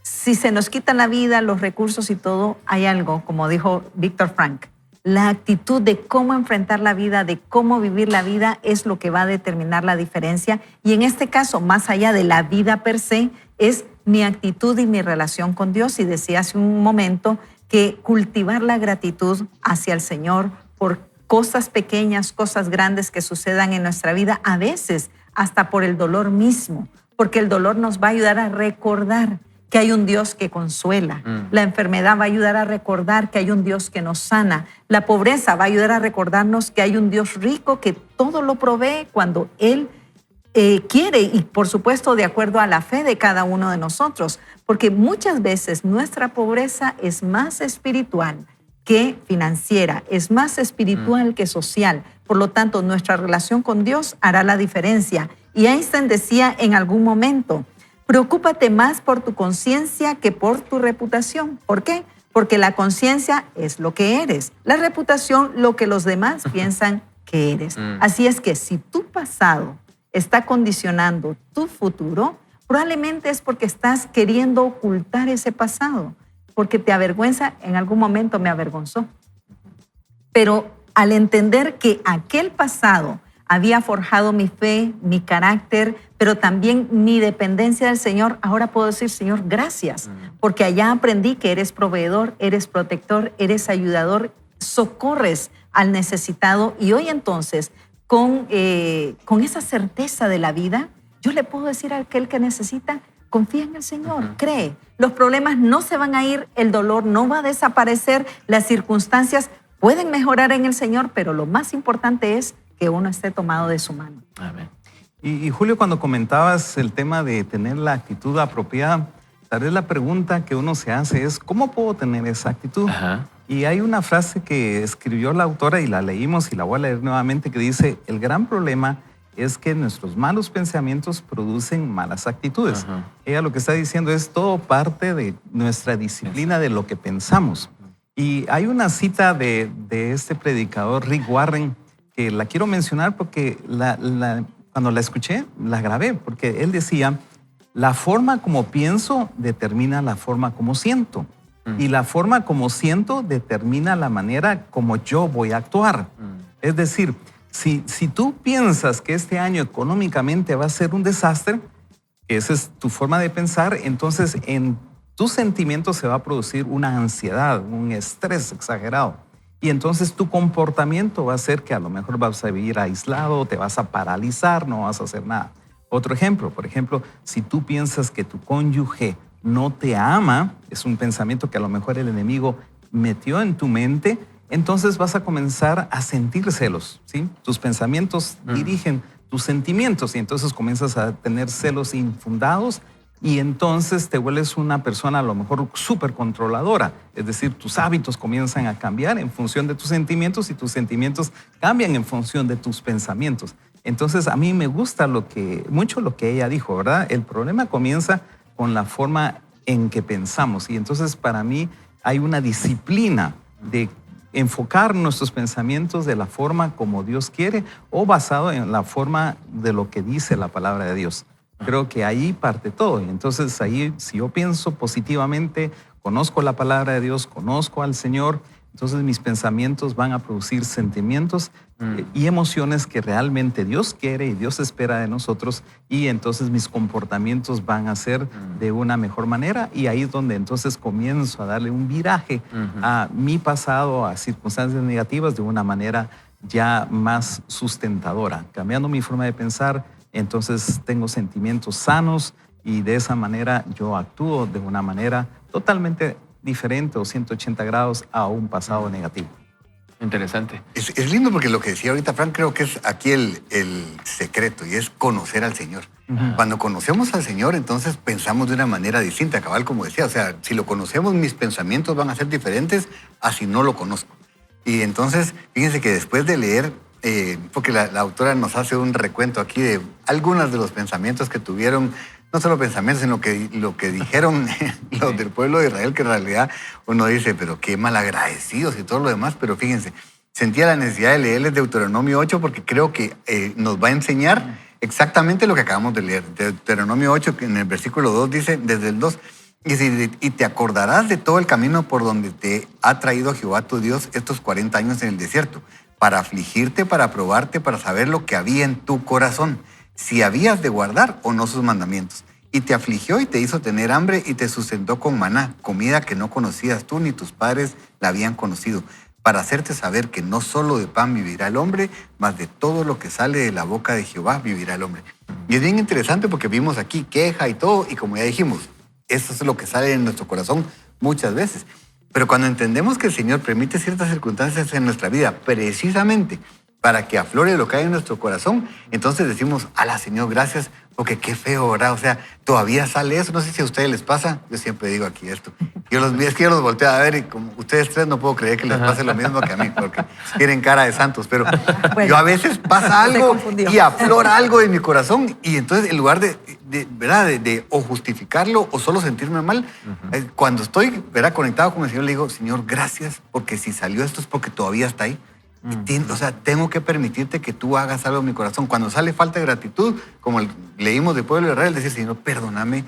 si se nos quitan la vida, los recursos y todo, hay algo, como dijo Víctor Frank, la actitud de cómo enfrentar la vida, de cómo vivir la vida es lo que va a determinar la diferencia. Y en este caso, más allá de la vida per se, es mi actitud y mi relación con Dios. Y decía hace un momento que cultivar la gratitud hacia el Señor por cosas pequeñas, cosas grandes que sucedan en nuestra vida, a veces hasta por el dolor mismo, porque el dolor nos va a ayudar a recordar que hay un Dios que consuela. La enfermedad va a ayudar a recordar que hay un Dios que nos sana. La pobreza va a ayudar a recordarnos que hay un Dios rico que todo lo provee cuando Él quiere y, por supuesto, de acuerdo a la fe de cada uno de nosotros. Porque muchas veces nuestra pobreza es más espiritual que financiera, es más espiritual que social. Por lo tanto, nuestra relación con Dios hará la diferencia. Y Einstein decía en algún momento, preocúpate más por tu conciencia que por tu reputación. ¿Por qué? Porque la conciencia es lo que eres, la reputación lo que los demás piensan que eres. Así es que si tu pasado está condicionando tu futuro, probablemente es porque estás queriendo ocultar ese pasado, porque te avergüenza, en algún momento me avergonzó. Pero al entender que aquel pasado había forjado mi fe, mi carácter, pero también mi dependencia del Señor, ahora puedo decir, Señor, gracias, porque allá aprendí que eres proveedor, eres protector, eres ayudador, socorres al necesitado. Y hoy entonces, con esa certeza de la vida, yo le puedo decir a aquel que necesita, confía en el Señor, cree. Los problemas no se van a ir, el dolor no va a desaparecer, las circunstancias pueden mejorar en el Señor, pero lo más importante es que uno esté tomado de su mano. Amén. Y Julio, cuando comentabas el tema de tener la actitud apropiada, tal vez la pregunta que uno se hace es, ¿cómo puedo tener esa actitud? Y hay una frase que escribió la autora y la leímos y la voy a leer nuevamente que dice, el gran problema es que nuestros malos pensamientos producen malas actitudes. Ella lo que está diciendo es todo parte de nuestra disciplina de lo que pensamos. Y hay una cita de este predicador Rick Warren que la quiero mencionar porque cuando la escuché, la grabé, porque él decía, la forma como pienso determina la forma como siento. Y la forma como siento determina la manera como yo voy a actuar. Es decir, si tú piensas que este año económicamente va a ser un desastre, esa es tu forma de pensar, entonces en tus sentimientos se va a producir una ansiedad, un estrés exagerado. Y entonces tu comportamiento va a ser que a lo mejor vas a vivir aislado, te vas a paralizar, no vas a hacer nada. Otro ejemplo, por ejemplo, si tú piensas que tu cónyuge no te ama, es un pensamiento que a lo mejor el enemigo metió en tu mente, entonces vas a comenzar a sentir celos, ¿sí? Tus pensamientos dirigen tus sentimientos y entonces comienzas a tener celos infundados y entonces te vuelves una persona a lo mejor súper controladora. Es decir, tus hábitos comienzan a cambiar en función de tus sentimientos y tus sentimientos cambian en función de tus pensamientos. Entonces, a mí me gusta mucho lo que ella dijo, ¿verdad? El problema comienza con la forma en que pensamos. Y entonces, para mí, hay una disciplina de enfocar nuestros pensamientos de la forma como Dios quiere o basado en la forma de lo que dice la palabra de Dios. Creo que ahí parte todo. Y entonces ahí, si yo pienso positivamente, conozco la palabra de Dios, conozco al Señor, entonces mis pensamientos van a producir sentimientos y emociones que realmente Dios quiere y Dios espera de nosotros. Y entonces mis comportamientos van a ser de una mejor manera. Y ahí es donde entonces comienzo a darle un viraje a mi pasado, a circunstancias negativas de una manera ya más sustentadora. Cambiando mi forma de pensar, entonces tengo sentimientos sanos y de esa manera yo actúo de una manera totalmente diferente o 180 grados a un pasado negativo. Interesante. Es lindo porque lo que decía ahorita Frank, creo que es aquí el secreto, y es conocer al Señor. Cuando conocemos al Señor, entonces pensamos de una manera distinta, cabal, como decía. O sea, si lo conocemos, mis pensamientos van a ser diferentes a si no lo conozco. Y entonces, fíjense que después de leer, porque la autora nos hace un recuento aquí de algunos de los pensamientos que tuvieron, no solo pensamientos, sino que lo que dijeron los del pueblo de Israel, que en realidad uno dice, pero qué malagradecidos y todo lo demás. Pero fíjense, sentía la necesidad de leerles Deuteronomio 8 porque creo que nos va a enseñar exactamente lo que acabamos de leer. Deuteronomio 8, que en el versículo 2 dice, desde el 2, dice, y te acordarás de todo el camino por donde te ha traído Jehová tu Dios estos 40 años en el desierto, para afligirte, para probarte, para saber lo que había en tu corazón, si habías de guardar o no sus mandamientos. Y te afligió y te hizo tener hambre y te sustentó con maná, comida que no conocías tú ni tus padres la habían conocido, para hacerte saber que no solo de pan vivirá el hombre, mas de todo lo que sale de la boca de Jehová vivirá el hombre. Y es bien interesante porque vimos aquí queja y todo, y como ya dijimos, eso es lo que sale de nuestro corazón muchas veces. Pero cuando entendemos que el Señor permite ciertas circunstancias en nuestra vida precisamente para que aflore lo que hay en nuestro corazón, entonces decimos, ala, Señor, gracias, porque qué feo, ¿verdad? O sea, todavía sale eso. No sé si a ustedes les pasa. Yo siempre digo aquí esto. Es que yo los volteo a ver y como ustedes tres no puedo creer que les pase lo mismo que a mí, porque tienen cara de santos. Pero bueno, yo a veces pasa algo y aflora algo en mi corazón, y entonces en lugar de o justificarlo o solo sentirme mal, cuando estoy, ¿verdad?, conectado con el Señor, le digo, Señor, gracias, porque si salió esto es porque todavía está ahí. O sea, tengo que permitirte que tú hagas algo en mi corazón. Cuando sale falta de gratitud, como leímos del pueblo de Israel, decir, Señor, perdóname,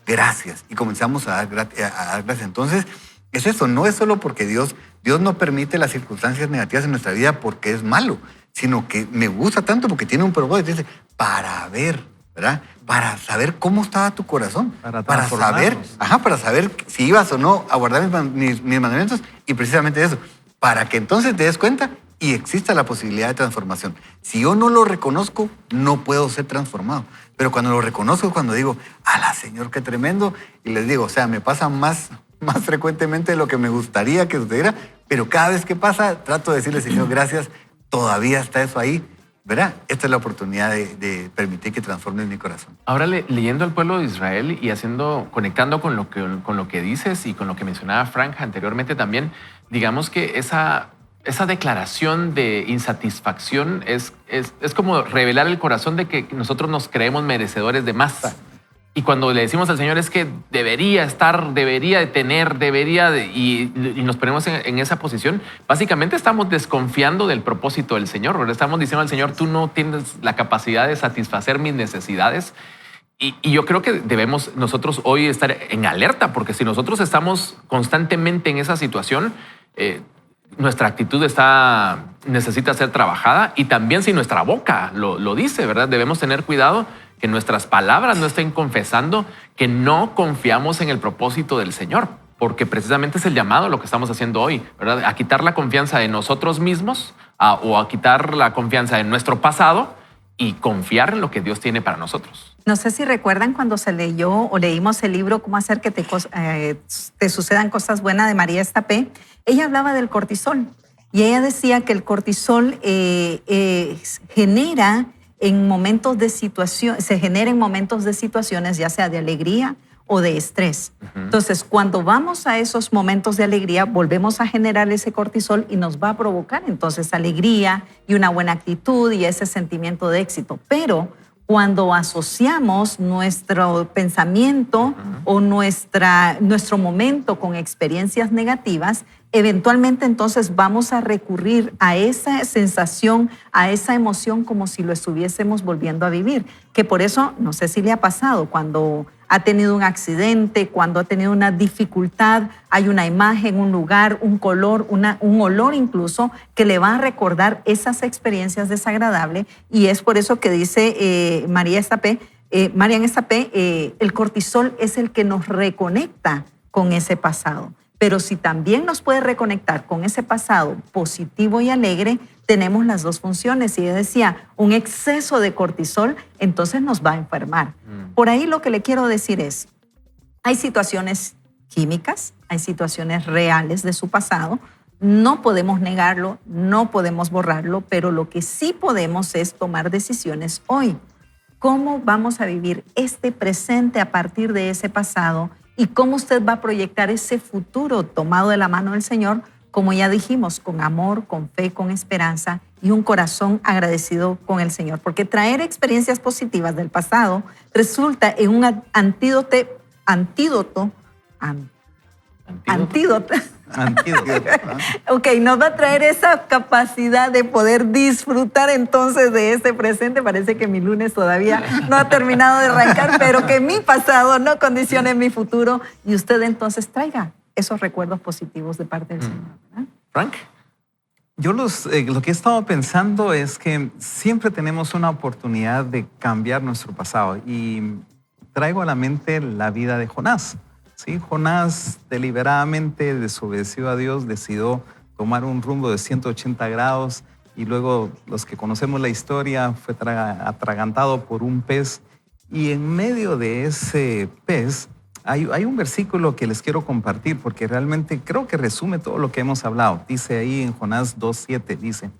gracias. Y comenzamos a dar gracias. Entonces, es eso, no es solo porque Dios no permite las circunstancias negativas en nuestra vida porque es malo, sino que me gusta tanto porque tiene un propósito. Dice, para ver, ¿verdad? Para saber cómo estaba tu corazón. Para saber si ibas o no a guardar mis mandamientos. Y precisamente eso, para que entonces te des cuenta y exista la posibilidad de transformación. Si yo no lo reconozco, no puedo ser transformado. Pero cuando lo reconozco, cuando digo, ¡ala, Señor, qué tremendo! Y les digo, o sea, me pasa más frecuentemente de lo que me gustaría que sucediera, pero cada vez que pasa, trato de decirle, Señor, gracias, todavía está eso ahí, ¿verdad? Esta es la oportunidad de permitir que transforme mi corazón. Ahora, leyendo al pueblo de Israel y conectando con lo que dices y con lo que mencionaba Frank anteriormente también, digamos que esa declaración de insatisfacción es como revelar el corazón de que nosotros nos creemos merecedores de más. Y cuando le decimos al Señor es que debería estar, debería de tener, y nos ponemos en esa posición, básicamente estamos desconfiando del propósito del Señor, ¿verdad? Estamos diciendo al Señor, tú no tienes la capacidad de satisfacer mis necesidades. Y yo creo que debemos nosotros hoy estar en alerta, porque si nosotros estamos constantemente en esa situación, nuestra actitud necesita ser trabajada, y también si nuestra boca lo dice, ¿verdad? Debemos tener cuidado que nuestras palabras no estén confesando que no confiamos en el propósito del Señor, porque precisamente es el llamado lo que estamos haciendo hoy, ¿verdad? A quitar la confianza de nosotros mismos o a quitar la confianza en nuestro pasado y confiar en lo que Dios tiene para nosotros. No sé si recuerdan cuando se leyó o leímos el libro Cómo hacer que te sucedan cosas buenas de María Estapé. Ella hablaba del cortisol y ella decía que el cortisol genera en momentos de situaciones, ya sea de alegría o de estrés. Entonces, cuando vamos a esos momentos de alegría, volvemos a generar ese cortisol y nos va a provocar entonces alegría y una buena actitud y ese sentimiento de éxito. Pero cuando asociamos nuestro pensamiento o nuestro momento con experiencias negativas, eventualmente entonces vamos a recurrir a esa sensación, a esa emoción como si lo estuviésemos volviendo a vivir. Que por eso, no sé si le ha pasado, cuando ha tenido un accidente, cuando ha tenido una dificultad, hay una imagen, un lugar, un color, un olor incluso, que le va a recordar esas experiencias desagradables. Y es por eso que dice Marian Estapé, el cortisol es el que nos reconecta con ese pasado. Pero si también nos puede reconectar con ese pasado positivo y alegre, tenemos las dos funciones. Y ella decía, un exceso de cortisol entonces nos va a enfermar. Por ahí lo que le quiero decir es, hay situaciones químicas, hay situaciones reales de su pasado. No podemos negarlo, no podemos borrarlo, pero lo que sí podemos es tomar decisiones hoy. ¿Cómo vamos a vivir este presente a partir de ese pasado? Y cómo usted va a proyectar ese futuro tomado de la mano del Señor, como ya dijimos, con amor, con fe, con esperanza y un corazón agradecido con el Señor. Porque traer experiencias positivas del pasado resulta en un antídoto. Ok, nos va a traer esa capacidad de poder disfrutar entonces de este presente. Parece que mi lunes todavía no ha terminado de arrancar, pero que mi pasado no condicione mi futuro y usted entonces traiga esos recuerdos positivos de parte del Señor, ¿verdad? Frank. Yo lo que he estado pensando es que siempre tenemos una oportunidad de cambiar nuestro pasado y traigo a la mente la vida de Jonás. Sí, Jonás deliberadamente desobedeció a Dios, decidió tomar un rumbo de 180 grados y luego los que conocemos la historia fue atragantado por un pez y en medio de ese pez hay un versículo que les quiero compartir porque realmente creo que resume todo lo que hemos hablado. Dice ahí en Jonás 2:7, dice: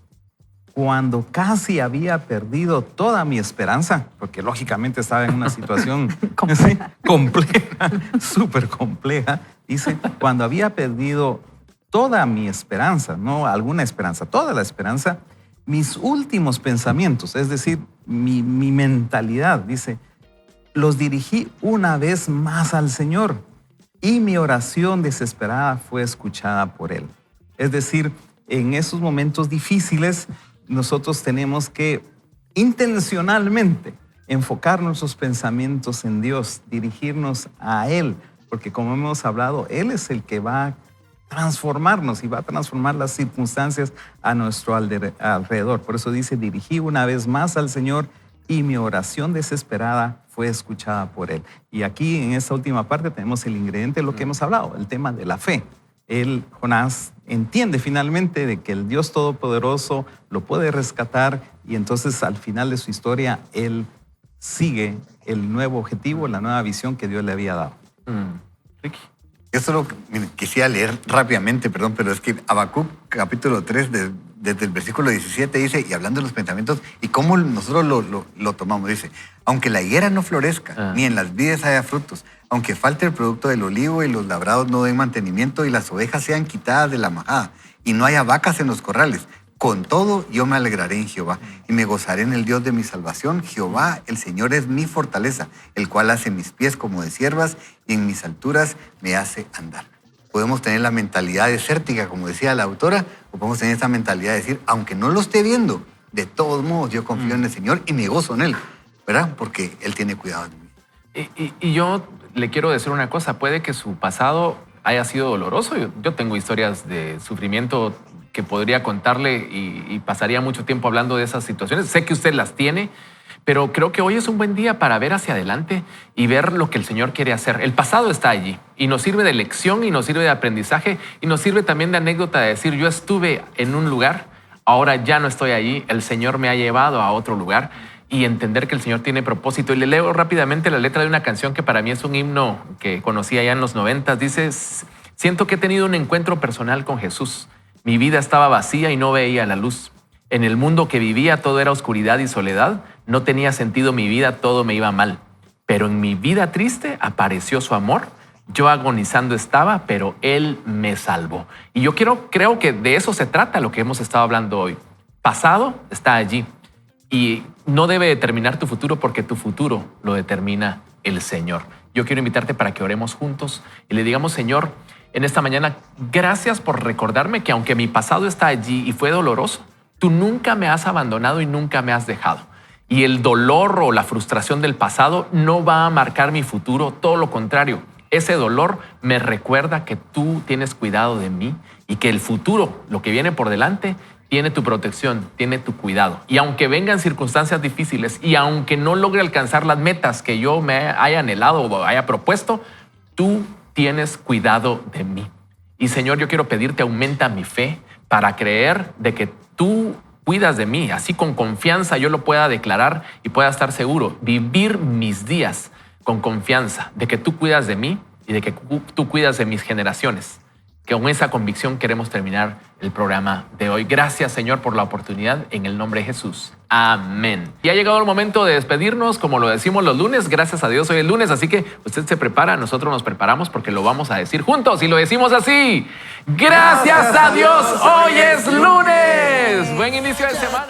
cuando casi había perdido toda mi esperanza, porque lógicamente estaba en una situación compleja, súper compleja, dice, cuando había perdido toda mi esperanza, no alguna esperanza, toda la esperanza, mis últimos pensamientos, es decir, mi mentalidad, dice, los dirigí una vez más al Señor y mi oración desesperada fue escuchada por Él. Es decir, en esos momentos difíciles, nosotros tenemos que intencionalmente enfocar nuestros pensamientos en Dios, dirigirnos a Él, porque como hemos hablado, Él es el que va a transformarnos y va a transformar las circunstancias a nuestro alrededor. Por eso dice, dirigí una vez más al Señor y mi oración desesperada fue escuchada por Él. Y aquí en esta última parte tenemos el ingrediente de lo que hemos hablado, el tema de la fe. Jonás entiende finalmente de que el Dios Todopoderoso lo puede rescatar y entonces al final de su historia él sigue el nuevo objetivo, la nueva visión que Dios le había dado. Ricky. Yo solo quisiera leer rápidamente, perdón, pero es que Habacuc capítulo 3, desde el versículo 17 dice, y hablando de los pensamientos y cómo nosotros lo tomamos, dice, aunque la higuera no florezca, ni en las vides haya frutos, aunque falte el producto del olivo y los labrados no den mantenimiento y las ovejas sean quitadas de la majada y no haya vacas en los corrales, con todo yo me alegraré en Jehová y me gozaré en el Dios de mi salvación. Jehová, el Señor, es mi fortaleza, el cual hace mis pies como de ciervas y en mis alturas me hace andar. Podemos tener la mentalidad desértica, como decía la autora, o podemos tener esa mentalidad de decir, aunque no lo esté viendo, de todos modos yo confío en el Señor y me gozo en Él, ¿verdad? Porque Él tiene cuidado de mí. Y yo le quiero decir una cosa, puede que su pasado haya sido doloroso. Yo tengo historias de sufrimiento que podría contarle y pasaría mucho tiempo hablando de esas situaciones. Sé que usted las tiene, pero creo que hoy es un buen día para ver hacia adelante y ver lo que el Señor quiere hacer. El pasado está allí y nos sirve de lección y nos sirve de aprendizaje y nos sirve también de anécdota de decir, yo estuve en un lugar, ahora ya no estoy allí, el Señor me ha llevado a otro lugar y entender que el Señor tiene propósito. Y le leo rápidamente la letra de una canción que para mí es un himno que conocí allá en los 90. Dice, siento que he tenido un encuentro personal con Jesús. Mi vida estaba vacía y no veía la luz. En el mundo que vivía todo era oscuridad y soledad. No tenía sentido mi vida, todo me iba mal. Pero en mi vida triste apareció su amor. Yo agonizando estaba, pero Él me salvó. Y yo creo que de eso se trata lo que hemos estado hablando hoy. Pasado está allí y no debe determinar tu futuro porque tu futuro lo determina el Señor. Yo quiero invitarte para que oremos juntos y le digamos, Señor, en esta mañana, gracias por recordarme que aunque mi pasado está allí y fue doloroso, tú nunca me has abandonado y nunca me has dejado. Y el dolor o la frustración del pasado no va a marcar mi futuro, todo lo contrario. Ese dolor me recuerda que tú tienes cuidado de mí y que el futuro, lo que viene por delante, tiene tu protección, tiene tu cuidado. Y aunque vengan circunstancias difíciles y aunque no logre alcanzar las metas que yo me haya anhelado o haya propuesto, tú tienes cuidado de mí. Y Señor, yo quiero pedirte, aumenta mi fe para creer de que tú cuidas de mí. Así con confianza yo lo pueda declarar y pueda estar seguro. Vivir mis días con confianza de que tú cuidas de mí y de que tú cuidas de mis generaciones. Que con esa convicción queremos terminar el programa de hoy. Gracias, Señor, por la oportunidad en el nombre de Jesús. Amén. Y ha llegado el momento de despedirnos, como lo decimos los lunes. Gracias a Dios, hoy es lunes, así que usted se prepara, nosotros nos preparamos porque lo vamos a decir juntos y lo decimos así. Gracias a Dios, hoy es lunes. Buen inicio de semana.